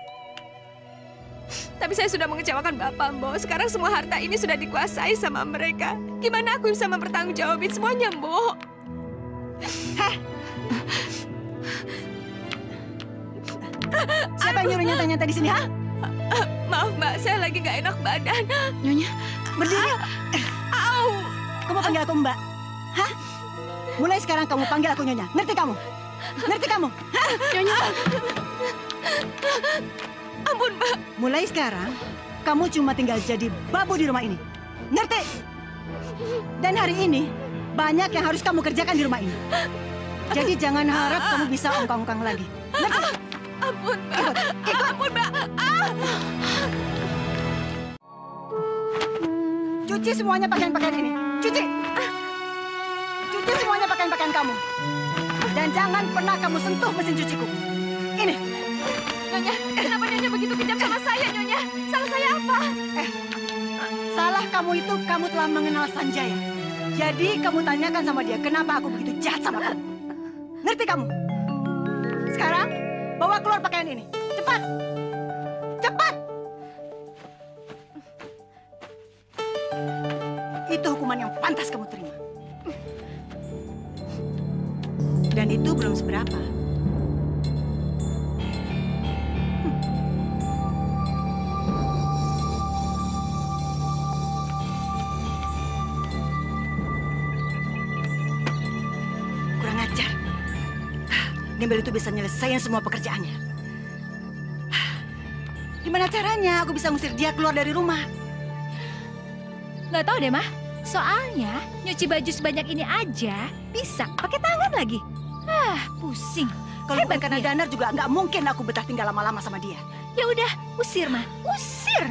Tapi saya sudah mengecewakan Bapak, Mbok. Sekarang semua harta ini sudah dikuasai sama mereka. Gimana aku bisa mempertanggungjawabin semuanya, Mbok? Siapa yang nyuruh nyata-nyata di sini, ha? Maaf, Mbak. Saya lagi nggak enak badan. Nyonya, berdiri. Au! Kamu panggil aku Mbak. Hah? Mulai sekarang kamu panggil aku Nyonya. Ngerti kamu? Ngerti kamu? Hah? Nyonya. Ampun, Mbak. Mulai sekarang, kamu cuma tinggal jadi babu di rumah ini. Ngerti? Dan hari ini, banyak yang harus kamu kerjakan di rumah ini. Jadi jangan harap kamu bisa ongkang-ongkang lagi. Ngerti? Ampun, Mbak. Ikut. Ampun, Mbak. Cuci semuanya pakaian-pakaian ini. Cuci. Cuci semuanya pakaian-pakaian kamu. Dan jangan pernah kamu sentuh mesin cuciku. Ini. Nyonya, kenapa Nyonya begitu kejam sama saya, Nyonya? Salah saya apa? Salah kamu itu kamu telah mengenal Sanjaya. Jadi kamu tanyakan sama dia, kenapa aku begitu jahat sama kamu. Ngerti kamu? Sekarang, bawa keluar pakaian ini. Cepat. Cepat. Itu hukuman yang pantas kamu terima. Dan itu belum seberapa. Kurang ajar. Gembel itu bisa nyelesain semua pekerjaannya. Gimana caranya aku bisa ngusir dia keluar dari rumah? Nggak tahu deh, Mah. Soalnya nyuci baju sebanyak ini aja bisa pakai tangan lagi. Pusing. Kalau bukan karena Danar juga nggak mungkin aku betah tinggal lama-lama sama dia. Ya udah, usir, Mah. Usir.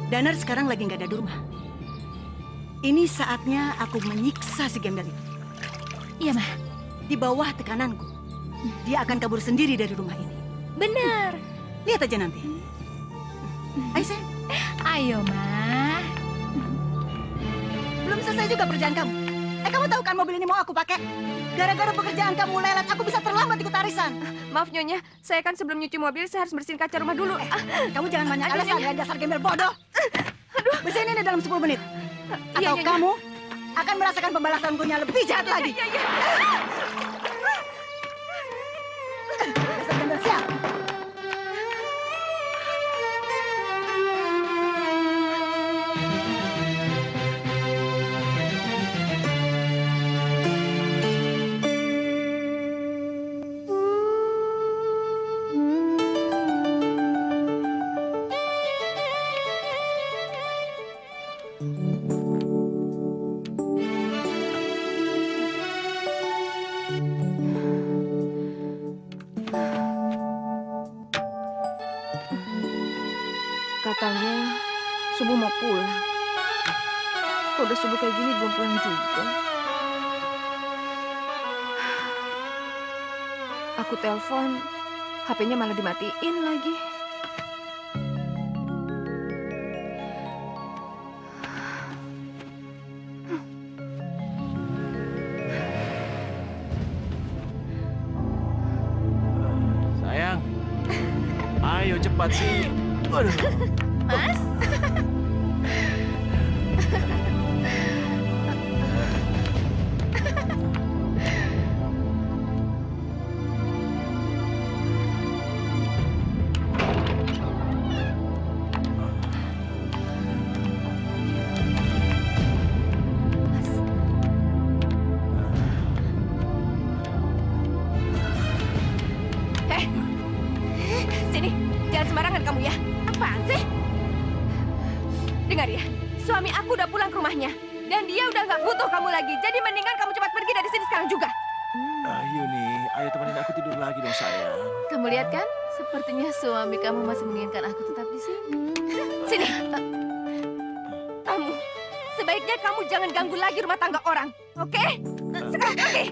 Danar sekarang lagi nggak ada di rumah. Ini saatnya aku menyiksa si gembel itu. Iya, Mah. Di bawah tekananku, dia akan kabur sendiri dari rumah ini. Benar. Lihat aja nanti. Ayo, sayang. Ayo, Mah. Belum selesai juga pekerjaan kamu. Kamu tahu kan mobil ini mau aku pakai? Gara-gara pekerjaan kamu lelet, aku bisa terlambat ikut arisan. Maaf, Nyonya. Saya kan sebelum nyuci mobil, saya harus bersihin kaca rumah dulu. Kamu jangan banyak Aduh, alasan Nyonya. ya, dasar gembel bodoh. Bersihin ini dalam 10 menit. Iya, Atau Nyonya. kamu akan merasakan pembalasanku yang lebih jahat lagi. Dasar gembel siap. Katanya subuh mau pulang. Kok udah subuh kayak gini belum pulang juga? Aku telepon, HP-nya malah dimatiin lagi. Sayang, ayo cepat sih. Waduh. Mas? Sini, jangan sembarangan kamu ya. Apaan sih? Dengar ya, suami aku udah pulang ke rumahnya. Dan dia udah nggak butuh kamu lagi. Jadi mendingan kamu cepat pergi dari sini sekarang juga. Ayo nih, ayo temenin aku tidur lagi dong sayang. Kamu lihat kan? Sepertinya suami kamu masih menginginkan aku tetap di sini. Sini. Kamu, sebaiknya kamu jangan ganggu lagi rumah tangga orang. Oke? Sekarang pergi.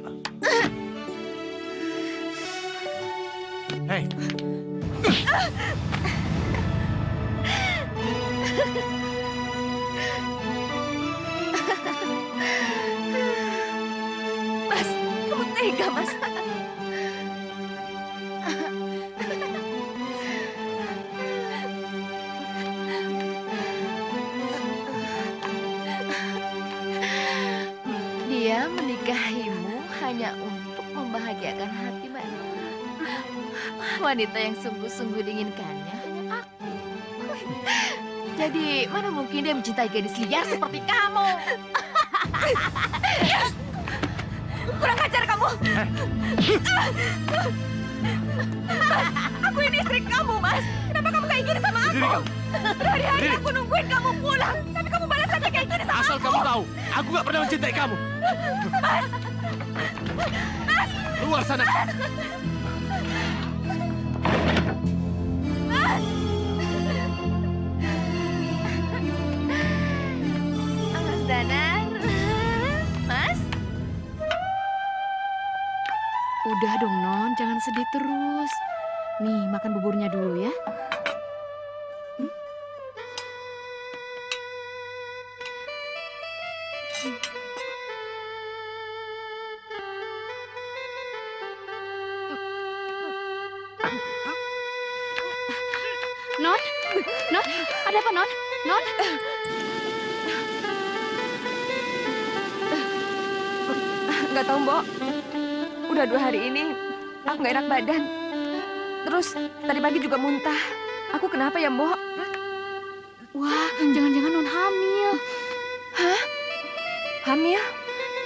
Hei. Mas, kamu tega, Mas. Dia menikahimu hanya untuk membahagiakan hati Mbak Nora. Wanita yang sungguh-sungguh diinginkannya hanya aku. Jadi mana mungkin dia mencintai gadis liar seperti kamu? Kurang ajar kamu. Mas, aku ini istri kamu, Mas. Kenapa kamu kayak gini sama aku? Berhari-hari aku nungguin kamu pulang, tapi kamu balas sampai kayak gini sama Asal aku. kamu tahu, aku gak pernah mencintai kamu. Mas! Mas! Keluar sana. Mas! Mas Danar, Mas? Udah dong Non, jangan sedih terus. Nih, makan buburnya dulu ya. Non, Non, ada apa Non? Non? Nggak tahu, Mbok. Udah 2 hari ini aku nggak enak badan. Terus tadi pagi juga muntah. Aku kenapa ya, Mbok? Wah, jangan-jangan Non hamil. Hah? Hamil?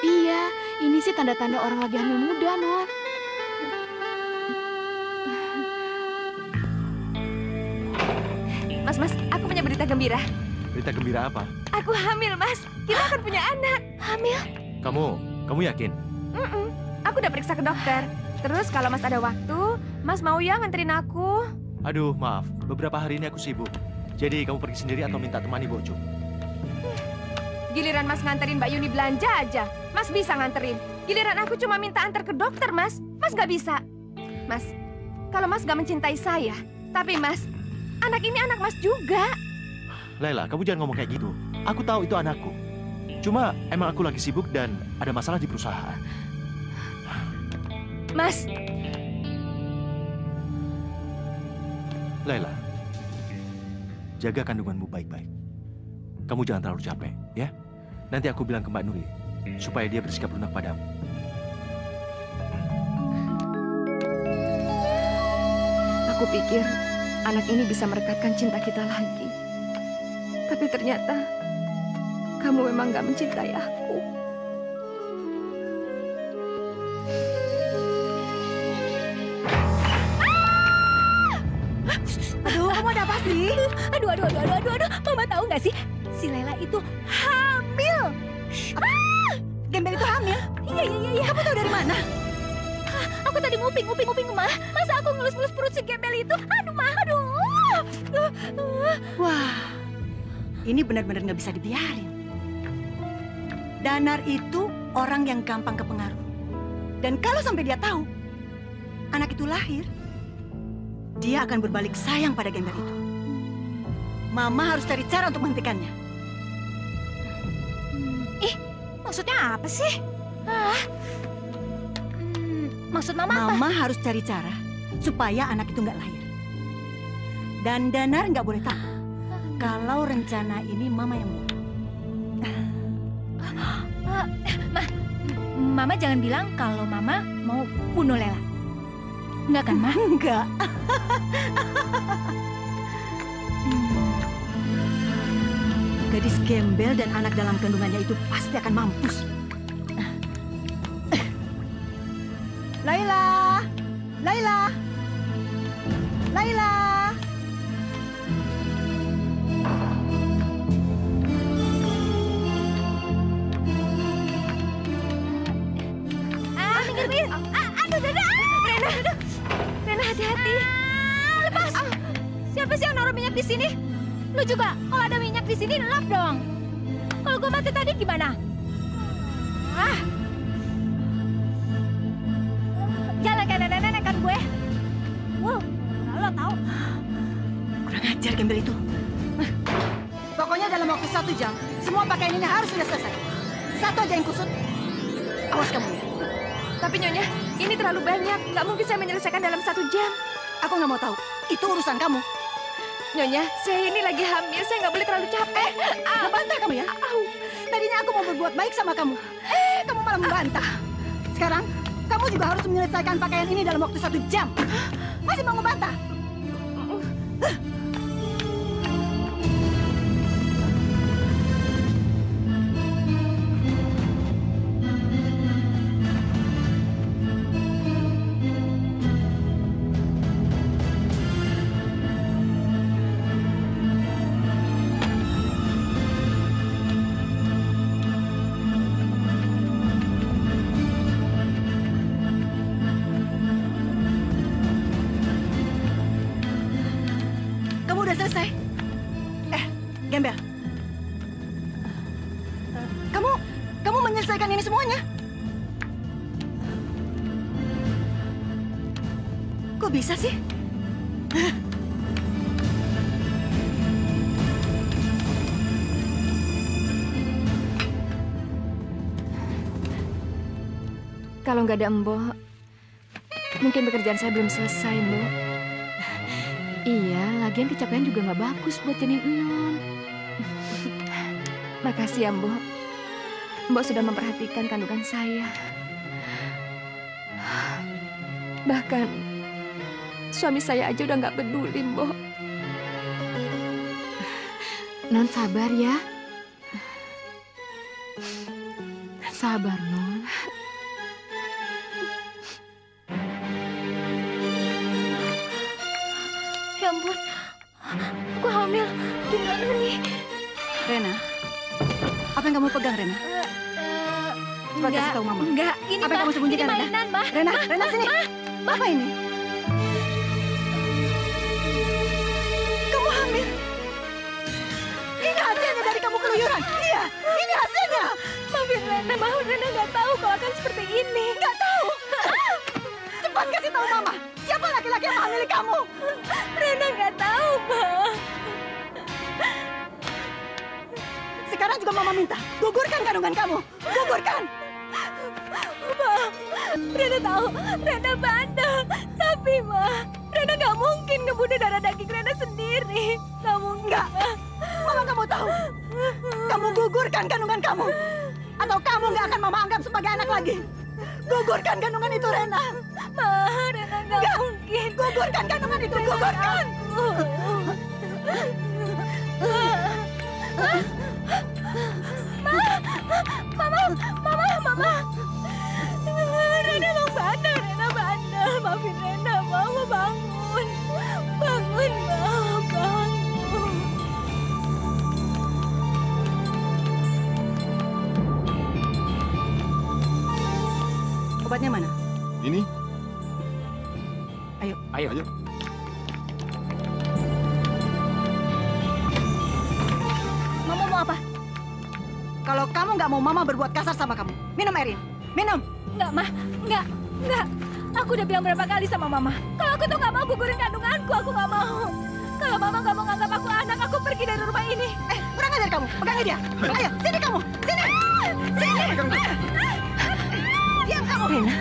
Iya, ini sih tanda-tanda orang lagi hamil muda, Non. Mas, aku punya berita gembira. Berita gembira apa? Aku hamil, Mas. Kita akan punya anak. Hamil? Kamu yakin? Aku udah periksa ke dokter. Terus kalau Mas ada waktu, Mas mau ya nganterin aku? Aduh, maaf. Beberapa hari ini aku sibuk. Jadi kamu pergi sendiri atau minta temani Bojo? Giliran Mas nganterin Mbak Yuni belanja aja, Mas bisa nganterin. Giliran aku cuma minta antar ke dokter, Mas nggak bisa. Mas, kalau Mas nggak mencintai saya, tapi Mas, anak ini anak Mas juga. Laila, kamu jangan ngomong kayak gitu. Aku tahu itu anakku. Cuma emang aku lagi sibuk dan ada masalah di perusahaan. Mas. Laila, jaga kandunganmu baik-baik. Kamu jangan terlalu capek, ya? Nanti aku bilang ke Mbak Nuri, supaya dia bersikap lunak padamu. Aku pikir anak ini bisa merekatkan cinta kita lagi. Tapi ternyata kamu memang gak mencintai aku. Aduh, kamu ada apa sih? Aduh. Mama tahu nggak sih? Si Lela itu hamil. Gembel itu hamil? Iya. Kamu tahu dari mana? Aku tadi nguping, Ma. Masa aku ngelus-ngelus perut si Gembel itu? Aduh, Ma, aduh. Wah, ini benar-benar nggak bisa dibiarin. Danar itu orang yang gampang kepengaruh. Dan kalau sampai dia tahu anak itu lahir, dia akan berbalik sayang pada gembel itu. Mama harus cari cara untuk menghentikannya. Ih, maksudnya apa sih? Maksud Mama apa? Mama harus cari cara supaya anak itu nggak lahir. Dan Danar nggak boleh tahu kalau rencana ini Mama yang buat. Mama jangan bilang kalau Mama mau bunuh Lela. Enggak kan, Ma? Enggak. Gadis gembel dan anak dalam kandungannya itu pasti akan mampus. Laila! Laila! Laila! Minggir. Aduh, Dada. Rena, hati-hati. Lepas. Siapa sih yang naruh minyak di sini? Lu juga, kalau ada minyak di sini, lap dong. Kalau gue mati tadi gimana? Jalan kayak nenek-nenek kan gue. Wow, lo tau. Kurang ajar gembel itu. Pokoknya dalam waktu 1 jam, semua pakaian ini harus sudah selesai. Satu aja yang kusut. Awas kamu ya. Tapi Nyonya, ini terlalu banyak. Nggak mungkin saya menyelesaikan dalam 1 jam. Aku nggak mau tahu. Itu urusan kamu. Nyonya, saya ini lagi hamil. Saya nggak boleh terlalu capek. Ngebantah kamu ya? Tadinya aku mau berbuat baik sama kamu. Kamu malah membantah. Sekarang, kamu juga harus menyelesaikan pakaian ini dalam waktu 1 jam. Masih mau ngebantah? Kamu udah selesai? Gembel. Kamu menyelesaikan ini semuanya? Kok bisa sih? Kalau nggak ada Mbok, mungkin pekerjaan saya belum selesai, Mbok. Iya, lagian kecapean juga nggak bagus buat janin non. Makasih ya, Mbok. Mbok sudah memperhatikan kandungan saya. Bahkan suami saya aja udah nggak peduli, Mbok. Non sabar ya. Sabar, Non. Ya ampun, aku hamil. Gimana nih? Rena, apa yang kamu pegang, Rena? Coba kasih tahu Mama. Enggak, ini apa yang kamu sembunyikan, ini Rena? mainan, Ma. Rena, sini. Apa ini? Kamu hamil? Ini hasilnya dari kamu keluyuran. Iya, ini hasilnya. Maafin Rena, Rena nggak tahu kalau akan seperti ini. Nggak tahu. Cepat kasih tahu Mama. Siapa laki-laki yang menghamili kamu? Rena nggak tahu, Ma. Sekarang juga Mama minta, gugurkan kandungan kamu. Gugurkan. Ma, Rena tahu, Rena bandel. Tapi, Ma, Rena nggak mungkin ngebunuh darah daging Rena sendiri. Nggak mungkin. Nggak. Mama kamu tahu. Kamu gugurkan kandungan kamu. Atau kamu nggak akan Mama anggap sebagai anak lagi. Gugurkan kandungan itu, Rena. Ma, Rena nggak mungkin. Gugurkan kandungan itu, gugurkan. Mama. Rena emang bandel, Rena bandel. Maafin Rena, Mama bangun. Bangun, Ma, bangun. Obatnya mana? Ini. Ayo. Ayo. nggak mau Mama berbuat kasar sama kamu. Minum, Erin. Minum. Enggak, Ma. Enggak. Aku udah bilang berapa kali sama Mama. Kalau aku tuh nggak mau gugurin kandunganku, aku nggak mau. Kalau Mama nggak mau nganggap aku anak, aku pergi dari rumah ini. Kurang ajar kamu. Pegangi dia. Ayo, sini kamu. Sini. Sini. Diam kamu. Rena.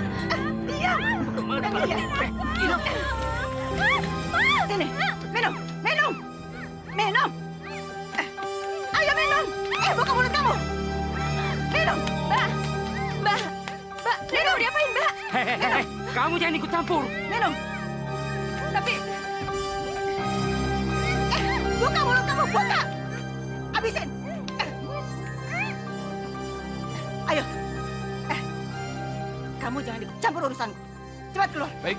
Diam. Pegangi dia. Minum. Sini. Minum. Minum. Minum. Ayo minum. Buka mulut kamu. Minum. Mbak, Rena mau diapain, Mbak? Hehehe, kamu jangan ikut campur. Minum. Tapi... Buka mulut kamu, buka. Habisin. Ayo. Kamu jangan ikut campur urusanku. Cepat keluar. Baik.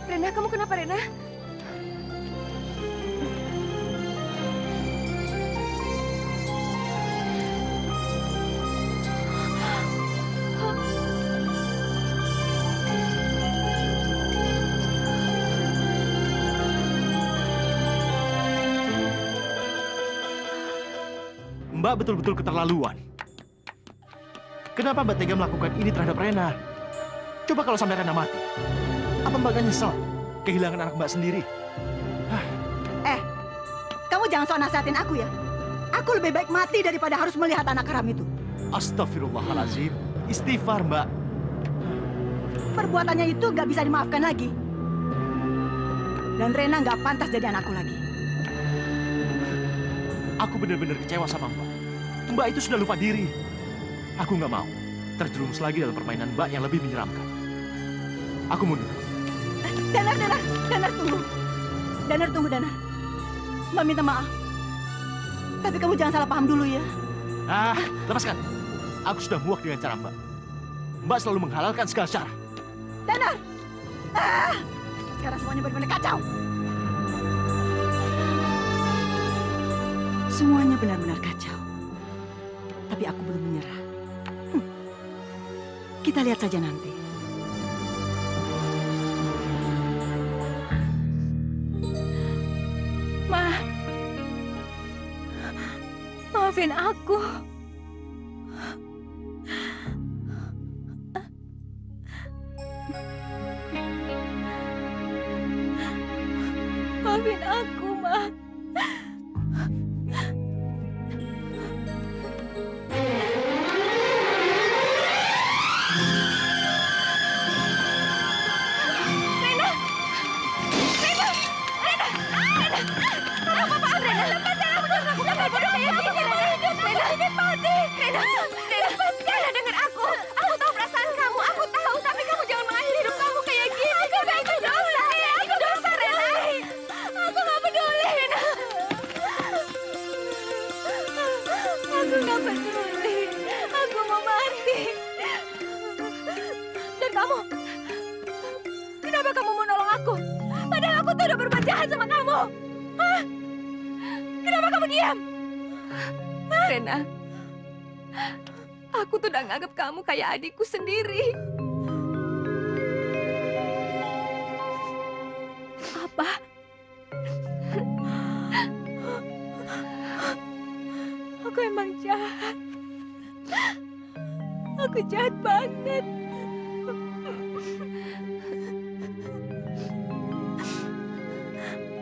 Rena, kamu kenapa, Rena? Mbak betul-betul keterlaluan. Kenapa Mbak tega melakukan ini terhadap Rena? Coba kalau sampai Rena mati, apa Mbak gak nyesel kehilangan anak Mbak sendiri? Kamu jangan sok nasihatin aku ya. Aku lebih baik mati daripada harus melihat anak haram itu. Astagfirullahaladzim. Istighfar, Mbak. Perbuatannya itu gak bisa dimaafkan lagi. Dan Rena gak pantas jadi anakku lagi. Aku benar-benar kecewa sama Mbak. Mbak itu sudah lupa diri. Aku nggak mau terjerumus lagi dalam permainan Mbak yang lebih menyeramkan. Aku mundur. Danar tunggu. Danar tunggu, Danar. Mbak minta maaf. Tapi kamu jangan salah paham dulu ya. Lepaskan. Aku sudah muak dengan cara Mbak. Mbak selalu menghalalkan segala cara. Danar! Sekarang semuanya benar-benar kacau. Semuanya benar-benar kacau. Tapi aku belum menyerah. Kita lihat saja nanti. Ma, maafin aku. Maafin aku, Ma. Rena, dengar aku. Aku tahu perasaan kamu. Aku tahu, tapi kamu jangan mengakhiri hidup kamu kayak gini. Itu dosa. Itu dosa, Rena. Aku nggak peduli. Rena. Aku nggak peduli. Aku mau mati. Dan kamu, kenapa kamu mau nolong aku? Padahal aku tuh udah berbuat jahat sama kamu. Hah? Kenapa kamu diam? Rena, aku tuh udah nganggap kamu kayak adikku sendiri. Apa? Aku emang jahat. Aku jahat banget.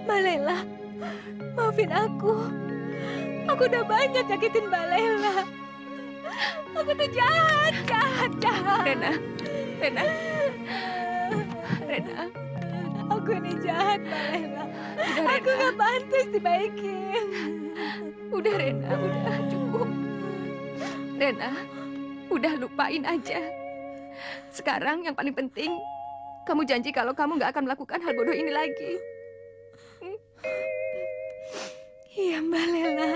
Mbak Lela, maafin aku. Aku udah banyak nyakitin Mbak Lela. Aku tuh jahat. Rena. Aku ini jahat, Mbak Lela. Aku nggak pantas dibaikin. Udah, Rena, udah cukup. Rena, udah lupain aja. Sekarang yang paling penting, kamu janji kalau kamu nggak akan melakukan hal bodoh ini lagi. Iya, Mbak Lela.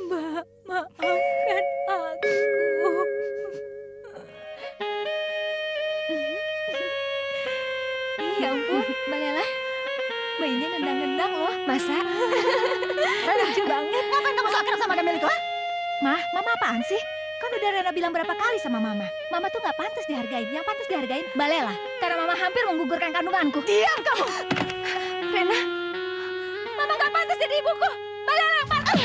Mbak, maafkan aku. Ya ampun, Mbak Lela. Bayinya nendang-nendang loh. Masa? Lucu banget. Ngapain kamu akrab sama Gembel itu, ha? Mama apaan sih? Kan udah Rena bilang berapa kali sama Mama. Mama tuh nggak pantas dihargain. Yang pantas dihargain Mbak Lela. Karena Mama hampir menggugurkan kandunganku. Diam kamu! Rena, Mama nggak pantas jadi ibuku. Mbak Lela yang pantas.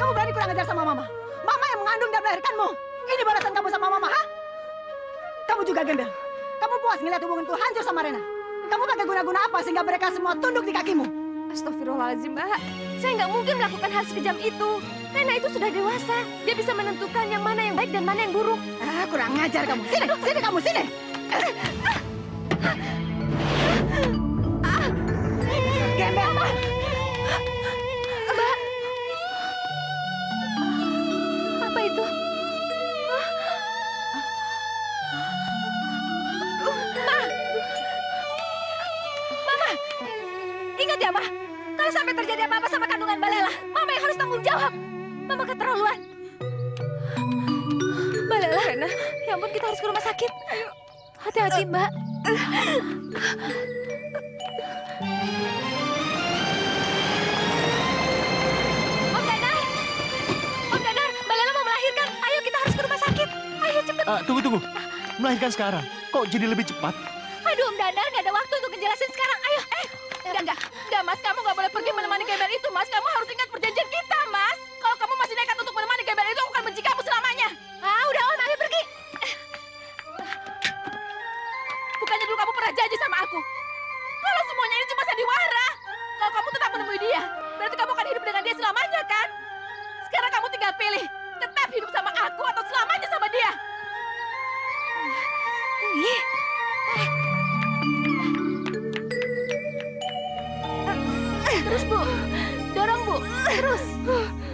Kamu berani kurang ajar sama Mama? Mama yang mengandung dan melahirkanmu. Ini balasan kamu sama Mama, ha? Kamu juga Gembel. Kamu puas ngeliat hubunganku hancur sama Rena? Kamu pakai guna-guna apa sehingga mereka semua tunduk di kakimu? Astagfirullahaladzim, Mbak. Saya nggak mungkin melakukan hal sekejam itu. Rena itu sudah dewasa. Dia bisa menentukan yang mana yang baik dan mana yang buruk. Kurang ngajar kamu. Sini, sini kamu, sini. Gembel. Mbak. Apa itu? Mama, ingat ya, Ma. Kalau sampai terjadi apa-apa sama kandungan Mbak Lela, Mama yang harus tanggung jawab. Mama keterlaluan. Mbak Lela, Rena, ya ampun kita harus ke rumah sakit. Ayo. Hati-hati, Mbak. Om Danar! Om Danar, Mbak Lela mau melahirkan. Ayo kita harus ke rumah sakit. Ayo cepet. Tunggu. Melahirkan sekarang. Kok jadi lebih cepat? Aduh, Om Danar, nggak ada waktu untuk ngejelasin sekarang. Ayo, Enggak, Mas. Kamu nggak boleh pergi menemani Gembel itu, Mas. Kamu harus ingat perjanjian kita, Mas. Kalau kamu masih nekat untuk menemani Gembel itu, aku akan benci kamu selamanya. Udah, Om. Ayo pergi. Bukannya dulu kamu pernah janji sama aku. Kalau semuanya ini cuma sandiwara. Kalau kamu tetap menemui dia, berarti kamu akan hidup dengan dia selamanya, kan? Sekarang kamu tinggal pilih. Tetap hidup sama aku atau selamanya sama dia. Terus, Bu. Dorong, Bu. Terus.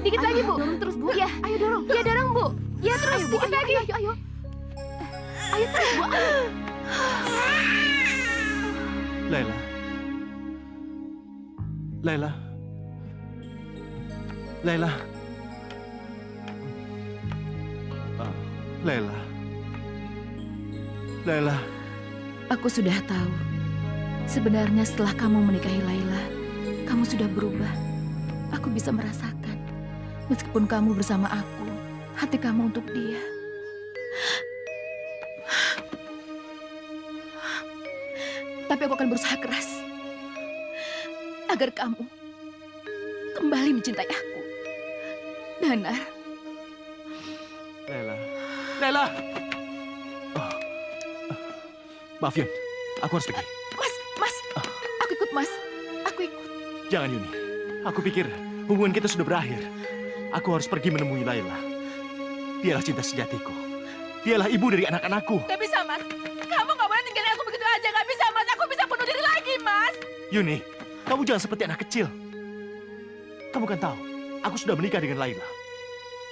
Dikit lagi, Bu. Dorong terus, Bu. Iya, ayo dorong. Iya, dorong, Bu. Iya, terus. Ayo, Bu. Dikit lagi. Ayo. Ayo terus, Bu. Laila. Laila. Laila. Laila. Laila. Aku sudah tahu. Sebenarnya setelah kamu menikahi Laila, kamu sudah berubah. Aku bisa merasakan. Meskipun kamu bersama aku, hati kamu untuk dia. Tapi aku akan berusaha keras agar kamu kembali mencintai aku. Danar. Laila. Laila. Maaf, Yun. Aku harus pergi. Mas. Aku ikut, Mas. Aku ikut. Jangan, Yuni. Aku pikir hubungan kita sudah berakhir. Aku harus pergi menemui Laila. Dialah cinta sejatiku. Dialah ibu dari anak-anakku. Gak bisa, Mas. Kamu gak boleh tinggalin aku begitu aja. Gak bisa, Mas. Aku bisa bunuh diri lagi, Mas. Yuni, kamu jangan seperti anak kecil. Kamu kan tahu, aku sudah menikah dengan Laila.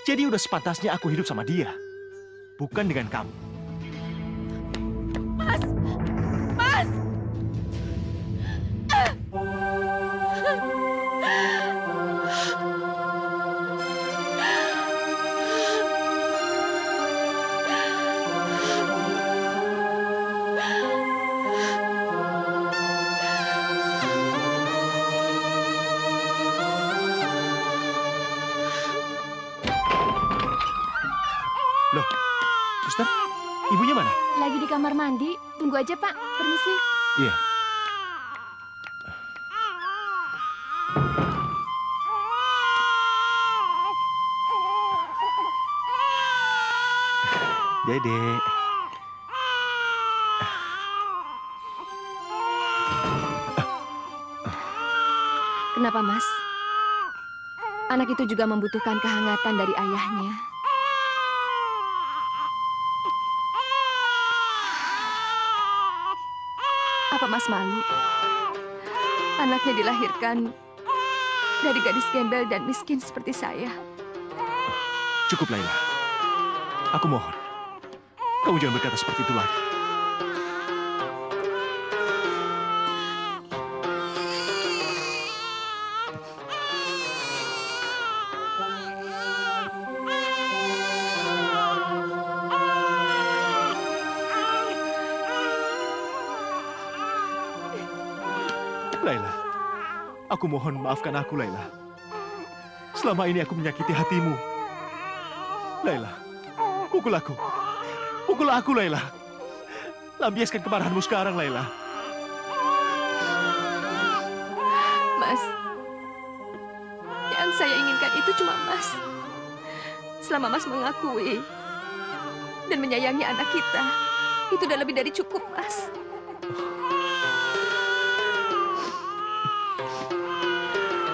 Jadi udah sepantasnya aku hidup sama dia. Bukan dengan kamu. Mas! Mas! Loh, suster, ibunya mana? Lagi di kamar mandi. Tunggu aja, Pak. Permisi. Iya. Dede. Kenapa, Mas? Anak itu juga membutuhkan kehangatan dari ayahnya. Apa Mas malu? Anaknya dilahirkan dari gadis gembel dan miskin seperti saya. Cukup, Laila. Aku mohon. Kamu jangan berkata seperti itu lagi. Laila, aku mohon maafkan aku, Laila. Selama ini aku menyakiti hatimu. Laila, pukul aku. Pukul aku, Laila. Lampiaskan kemarahanmu sekarang, Laila. Mas, yang saya inginkan itu cuma Mas. Selama Mas mengakui dan menyayangi anak kita, itu udah lebih dari cukup, Mas.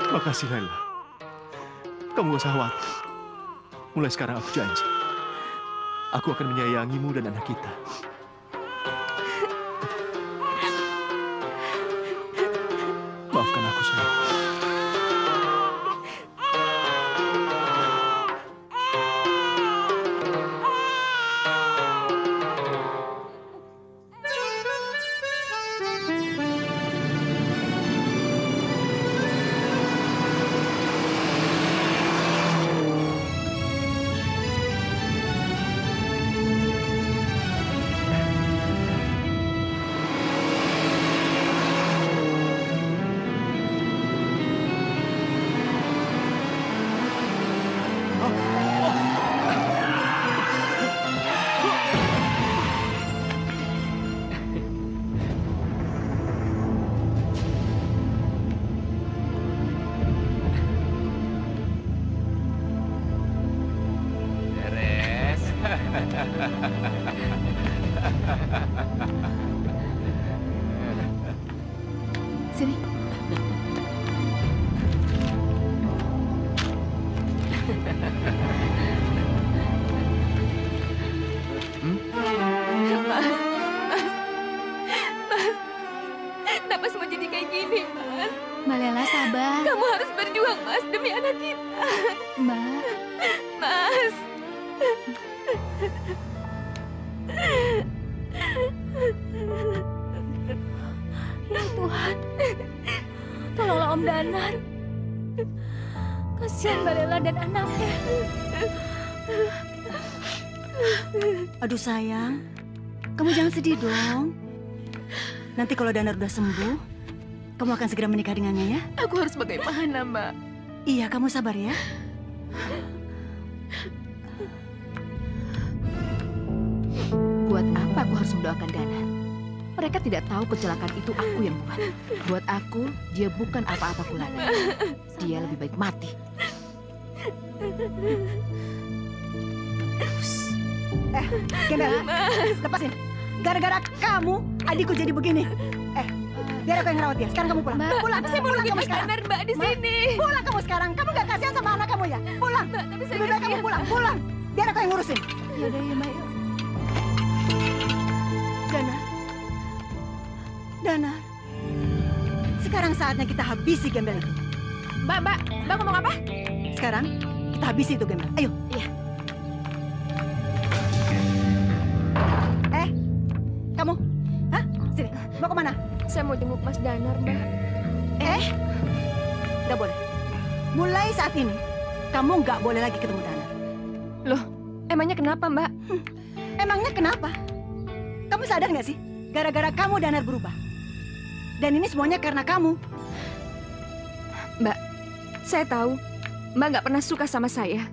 Makasih, Laila. Kamu gak usah khawatir. Mulai sekarang aku janji. Aku akan menyayangimu dan anak kita. Maafkan aku, sayang. Sini. Kenapa semua jadi kayak gini, Mas? Mbak Lela sabar. Kamu harus berjuang, Mas, demi anak kita. Mbak. Mas. Ya Tuhan, tolonglah Om Danar. Kasihan Mbak Lela dan anaknya. Aduh sayang, kamu jangan sedih dong. Nanti kalau Danar udah sembuh, kamu akan segera menikah dengannya ya. Aku harus bagaimana, Mbak? Iya, kamu sabar ya. Buat apa aku harus mendoakan Danar? Mereka tidak tahu kecelakaan itu aku yang buat. Buat aku, dia bukan apa-apaku lagi. Dia lebih baik mati. Gembel, lepasin. Gara-gara kamu, adikku jadi begini. Biar aku yang rawat dia. Sekarang kamu pulang. Pulang, Saya mau pulang nunggu kamu Mas sekarang. Danar, Mbak, di sini. Pulang kamu sekarang. Kamu gak kasihan sama anak kamu ya? Pulang. Mbak, tapi saya Lebih baik kamu kasihan. pulang. Pulang. Biar aku yang ngurusin. Yaudah ya Mbak. Danar. Danar. Sekarang saatnya kita habisi gembel itu. Mbak ngomong apa? Sekarang kita habisi itu gembel. Ayo. Iya. Kamu. Hah? Sini. Mau kemana? Saya mau jenguk Mas Danar, Mbak. Nggak boleh. Mulai saat ini, kamu nggak boleh lagi ketemu Danar. Loh, emangnya kenapa, Mbak? Emangnya kenapa? Kamu sadar nggak sih? Gara-gara kamu Danar berubah. Dan ini semuanya karena kamu. Mbak, saya tahu Mbak nggak pernah suka sama saya.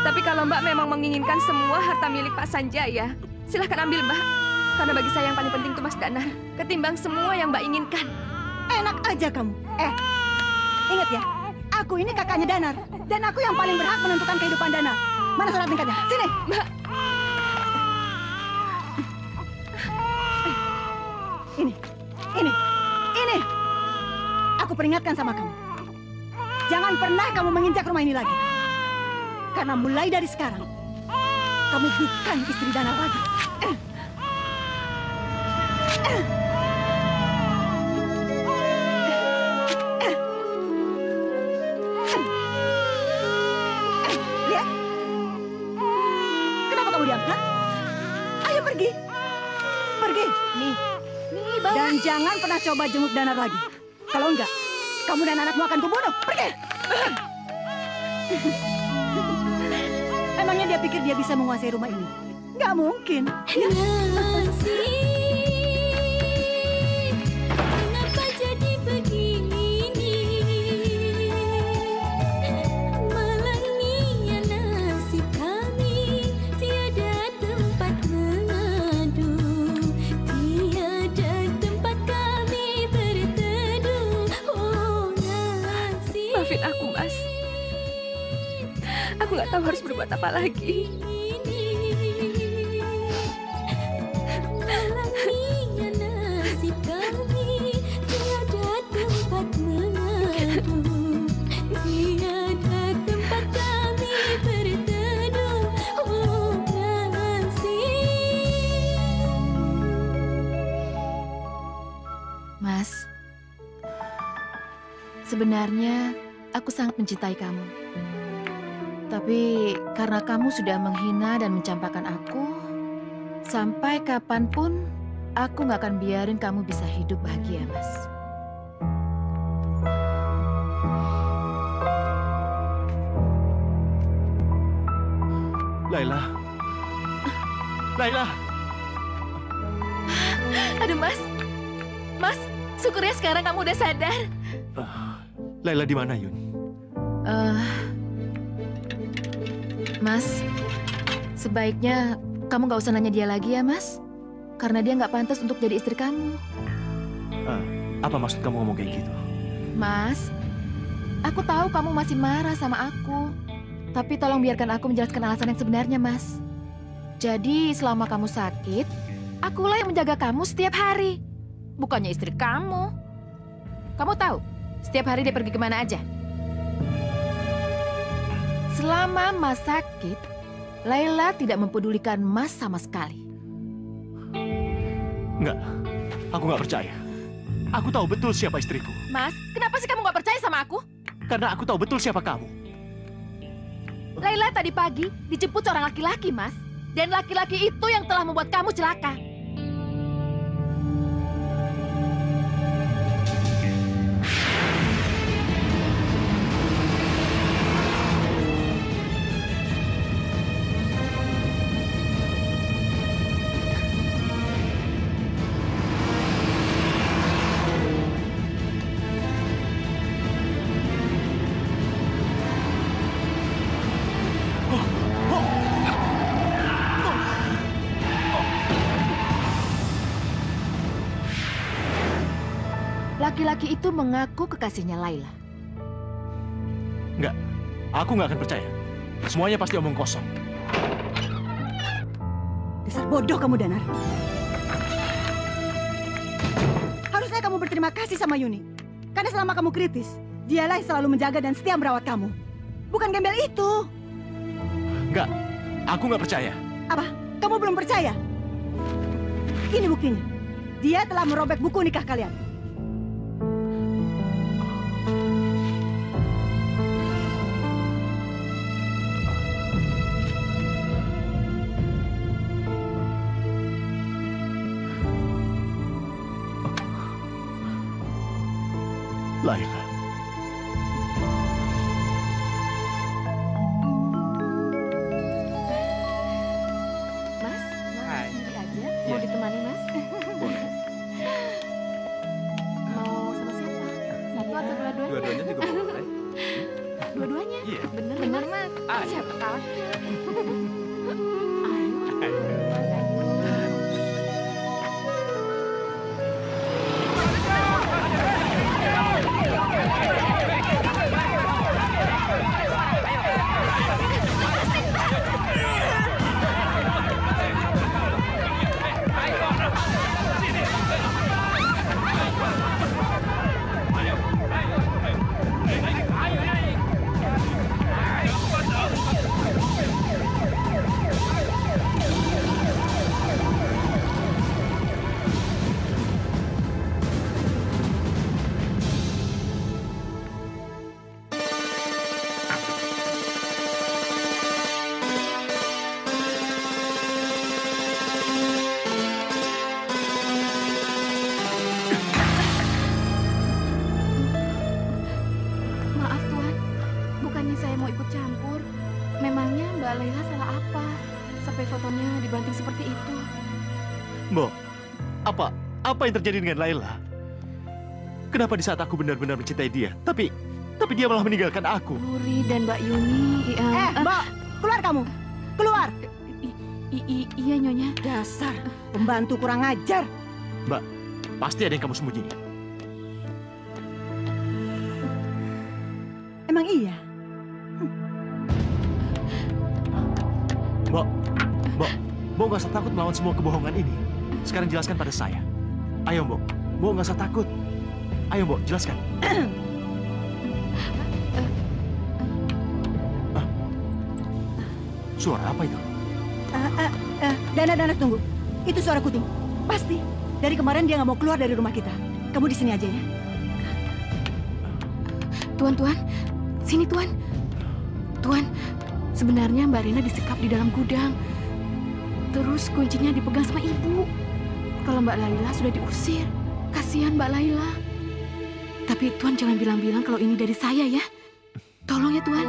Tapi kalau Mbak memang menginginkan semua harta milik Pak Sanjaya, silahkan ambil, Mbak. Karena bagi saya yang paling penting itu Mas Danar, ketimbang semua yang Mbak inginkan. Enak aja kamu. Ingat ya, aku ini kakaknya Danar. Dan aku yang paling berhak menentukan kehidupan Danar. Mana surat nikahnya? Sini. Mbak. Ini. Aku peringatkan sama kamu. Jangan pernah kamu menginjak rumah ini lagi. Karena mulai dari sekarang, kamu bukan istri Danar lagi. Lihat. Kenapa kamu diam? Hah? Ayo pergi. Pergi. Nih, bawa. Dan jangan pernah coba jenguk Danar lagi. Kalau enggak, kamu dan anakmu akan kubunuh. Pergi. Emangnya dia pikir dia bisa menguasai rumah ini? Nggak mungkin. Kenapa jadi begini? nggak tahu harus berbuat apa lagi. Mas, sebenarnya aku sangat mencintai kamu. Tapi karena kamu sudah menghina dan mencampakkan aku, sampai kapanpun aku nggak akan biarin kamu bisa hidup bahagia, Mas. Laila. Laila. Aduh, Mas. Mas, syukurnya sekarang kamu udah sadar. Laila di mana, Yun? Mas, sebaiknya kamu nggak usah nanya dia lagi ya, Mas. Karena dia nggak pantas untuk jadi istri kamu. Apa maksud kamu ngomong kayak gitu? Mas, aku tahu kamu masih marah sama aku. Tapi tolong biarkan aku menjelaskan alasan yang sebenarnya, Mas. Jadi selama kamu sakit, akulah yang menjaga kamu setiap hari. Bukannya istri kamu. Kamu tahu, setiap hari dia pergi kemana aja? Selama Mas sakit, Laila tidak mempedulikan Mas sama sekali. Enggak, aku nggak percaya. Aku tahu betul siapa istriku. Mas, kenapa sih kamu nggak percaya sama aku? Karena aku tahu betul siapa kamu. Laila tadi pagi dijemput seorang laki-laki, Mas. Dan laki-laki itu yang telah membuat kamu celaka. Laki-laki itu mengaku kekasihnya Laila. Enggak, aku nggak akan percaya. Semuanya pasti omong kosong. Dasar bodoh kamu, Danar. Harusnya kamu berterima kasih sama Yuni. Karena selama kamu kritis, dialah yang selalu menjaga dan setia merawat kamu. Bukan gembel itu. Enggak, aku nggak percaya. Apa? Kamu belum percaya? Ini buktinya. Dia telah merobek buku nikah kalian. Laila. Mas, Hai. sendiri aja. Iya. Mau ditemani, Mas? Boleh. Mau sama siapa? Satu atau dua-duanya? Dua-duanya juga boleh. Dua-duanya? Iya. Bener, Bener, Mas. Ayo. Siapa tahu. Maaf, Tuan. Bukannya saya mau ikut campur. Memangnya Mbak Laila salah apa? Sampai fotonya dibanting seperti itu. Mbok, apa yang terjadi dengan Laila? Kenapa di saat aku benar-benar mencintai dia, tapi dia malah meninggalkan aku? Luri dan Mbak Yuni... Mbak, keluar kamu. Keluar. Iya, Nyonya. Dasar pembantu kurang ajar. Mbak, pasti ada yang kamu sembunyikan. Emang iya? Mbok, Mbok, Mbok nggak usah takut melawan semua kebohongan ini. Sekarang jelaskan pada saya. Ayo, Mbok. Mbok nggak usah takut. Ayo, Mbok, jelaskan. Suara apa itu? Dana, tunggu. Itu suara kuting. Pasti. Dari kemarin dia nggak mau keluar dari rumah kita. Kamu di sini aja ya. Tuan, sini Tuan. Tuan, sebenarnya Mbak Rena disekap di dalam gudang. Terus kuncinya dipegang sama ibu. Kalau Mbak Laila sudah diusir, kasihan Mbak Laila. Tapi Tuan jangan bilang-bilang kalau ini dari saya ya. Tolong ya Tuan.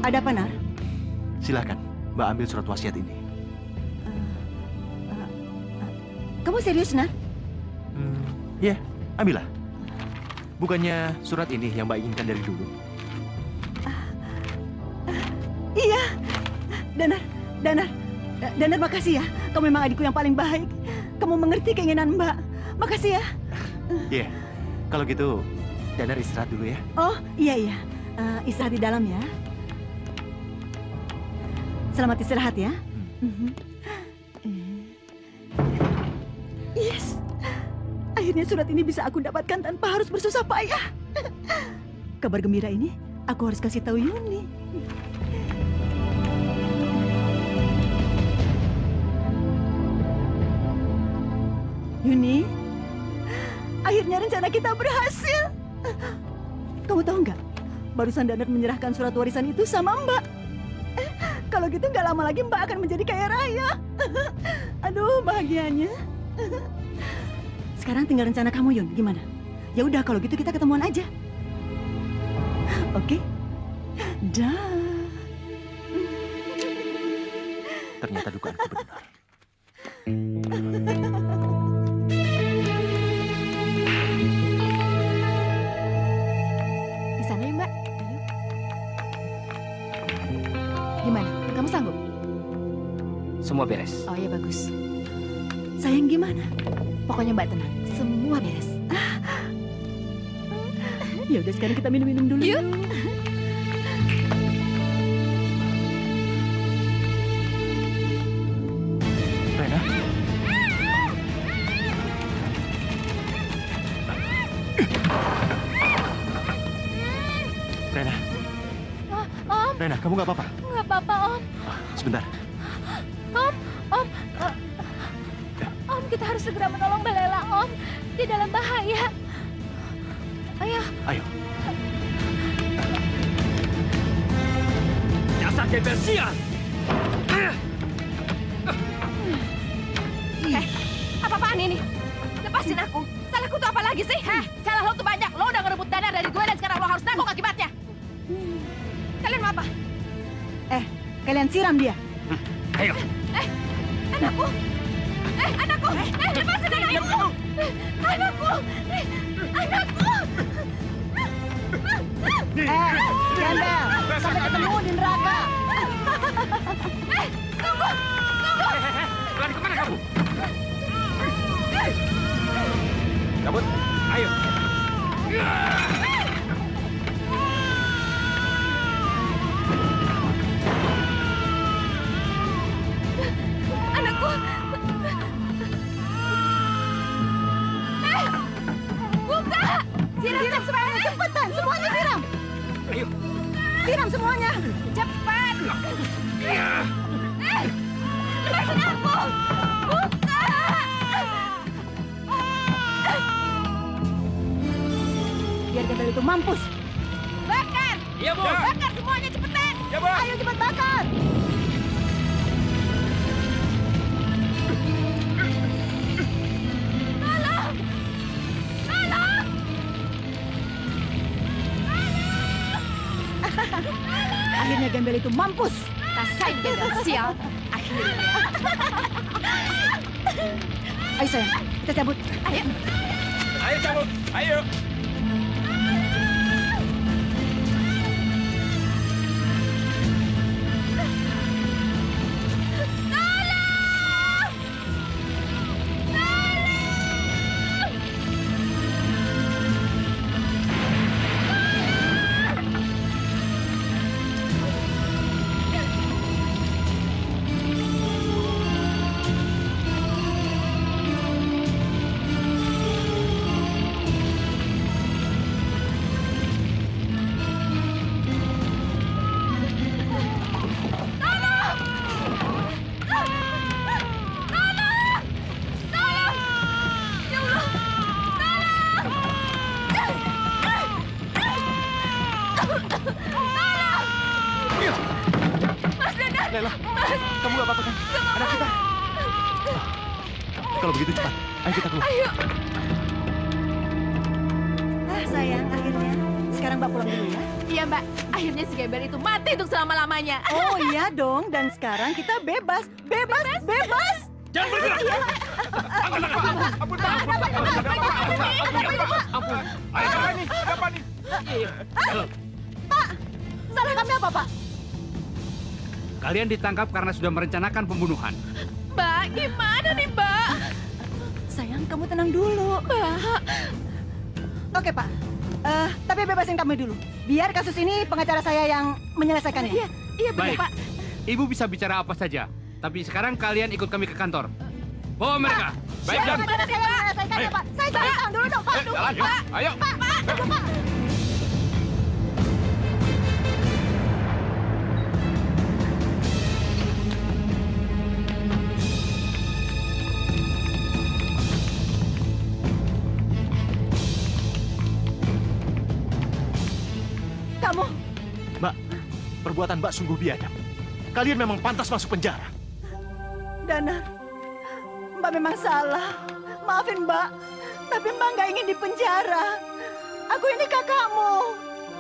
Ada apa, Nar? Silakan, Mbak ambil surat wasiat ini. Kamu serius, Nar? Iya, ambillah. Bukannya surat ini yang Mbak inginkan dari dulu? Iya. Danar, makasih ya. Kamu memang adikku yang paling baik. Kamu mengerti keinginan Mbak. Makasih ya. Iya, kalau gitu Danar istirahat dulu ya. Oh, iya. Istirahat di dalam ya. Selamat istirahat ya. Yes. Akhirnya surat ini bisa aku dapatkan tanpa harus bersusah payah. Kabar gembira ini aku harus kasih tahu Yuni. Yuni, akhirnya rencana kita berhasil. Kamu tahu nggak? Barusan Danar menyerahkan surat warisan itu sama Mbak. Kalau gitu nggak lama lagi Mbak akan menjadi kaya raya. Aduh, bahagianya. Sekarang tinggal rencana kamu, Yun. Gimana? Ya udah, kalau gitu kita ketemuan aja. Oke? Dah. Ternyata dugaanku benar. Di sana ya, Mbak. Gimana? Kamu sanggup? Semua beres. Oh ya bagus. Sayang gimana? Pokoknya Mbak tenang. Semua beres. Ya udah, sekarang kita minum-minum dulu. Yuk. Rena? Rena? Om. Rena, kamu nggak apa-apa? Nggak apa-apa, Om. Sebentar. Om, kita harus segera menolong Mbak Lela, Om. Di dalam bahaya. Ayo. Ayo. Dasar gembel sial! Apa-apaan ini? Lepasin aku. Salahku tuh apa lagi sih? Salah lo tuh banyak. Lo udah ngerebut Danar dari gue dan sekarang lo harus nanggung akibatnya. Kalian mau apa? Kalian siram dia. Ayo. Anakku. Anakku. Lepasin anakku. Anakku. Anakku. Gembel, sampai ketemu di neraka. Tunggu. Lari kemana kamu? Cabut. Ayo. Anakku. Buka. Siram semuanya. Cepetan, semuanya siram. Ayo. Siram semuanya. Cepat. Lepasin aku. Buka. Biar Gembel itu mampus. Bakar. Iya, Bos. Bakar semuanya cepetan. Ya, Bos. Ayo cepat bakar. Tolong. Tolong. Akhirnya Gembel itu mampus. Rasain Gembel sial. Akhirnya. Ayo sayang, kita cabut. Ayo. Ayo cabut. Ayo. Laila, kamu gak apa-apa kan? Anak kita. Kalau begitu cepat, ayo kita keluar. Ayo. Sayang, akhirnya. Sekarang Mbak pulang dulu ya. Iya Mbak, akhirnya si Gembel itu mati untuk selama-lamanya. Oh iya dong, dan sekarang kita bebas. Bebas. Jangan bergerak! Angkat tangan, Pak! Ampun, Pak! Ampun! Ayo, apa nih? Pak, salah kami apa, Pak? Kalian ditangkap karena sudah merencanakan pembunuhan. Mbak, gimana nih Mbak? Sayang, kamu tenang dulu. Mbak. Oke, Pak. Tapi bebasin kami dulu. Biar kasus ini pengacara saya yang menyelesaikannya. Iya benar, Baik. Pak. Ibu bisa bicara apa saja. Tapi sekarang kalian ikut kami ke kantor. Bawa mereka. Baik, Dan. Gimana saya menyelesaikannya, Pak? Saya cari tahu dulu dong, Pak. Jalan, yuk. Ayo. Pak. Kamu, Mbak, perbuatan Mbak sungguh biadab. Kalian memang pantas masuk penjara. Danar, Mbak memang salah. Maafin Mbak, tapi Mbak nggak ingin dipenjara. Aku ini kakakmu.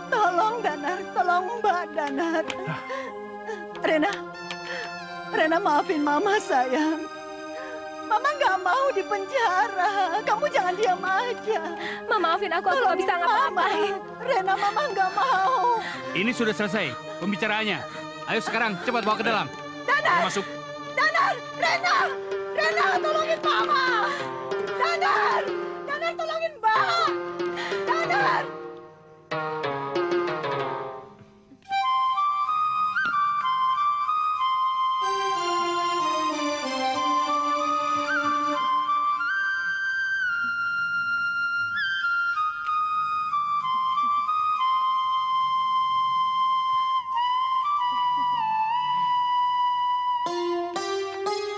Tolong Danar, tolong Mbak Danar. Rena maafin Mama sayang. Mama nggak mau dipenjara. Kamu jangan diam aja. Mama maafin aku nggak bisa ngapa-ngapain. Rena, Mama nggak mau. Ini sudah selesai pembicaraannya. Ayo sekarang cepat bawa ke dalam. Danar! Masuk. Danar! Rena, tolongin Mama! Danar! Danar, tolongin Mbak! Danar!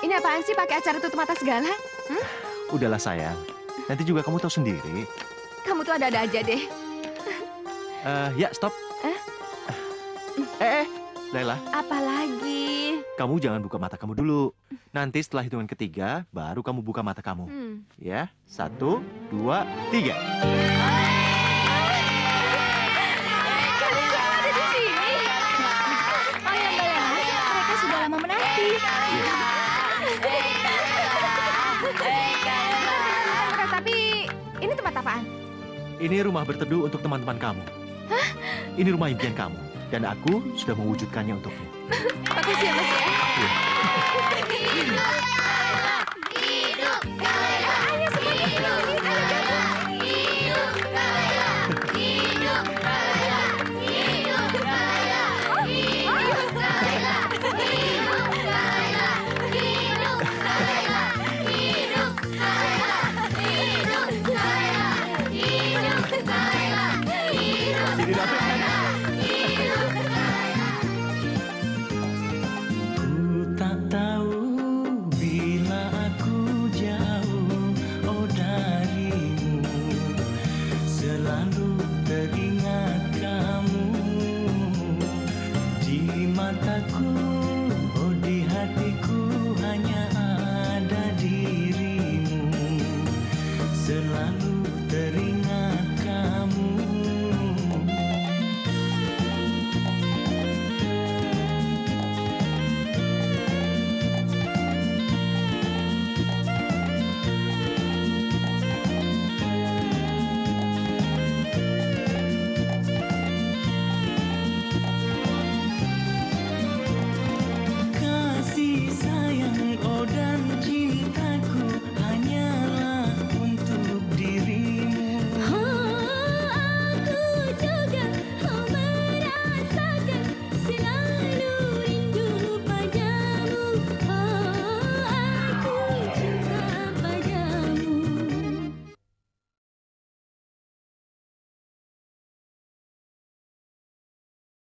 Ini apaan sih pakai acara tutup mata segala? Udahlah sayang, nanti juga kamu tahu sendiri. Kamu tuh ada-ada aja deh. Ya, stop. Laila, Apalagi? kamu jangan buka mata kamu dulu. Nanti setelah hitungan ketiga, baru kamu buka mata kamu. Ya, 1, 2, 3. Kalian ada di sini. Bayang-bayang aja, mereka sudah lama menanti. Tapi ini tempat apaan? Ini rumah berteduh untuk teman-teman kamu. Hah? Ini rumah impian kamu. Dan aku sudah mewujudkannya untukmu. Makasih ya, Mas ya. Ayo semuanya sini. Ayo gabung. Jadi rame kan? Ku tak tahu bila aku jauh darimu, selalu teringat kamu di mataku, di hatiku hanya ada dirimu, selalu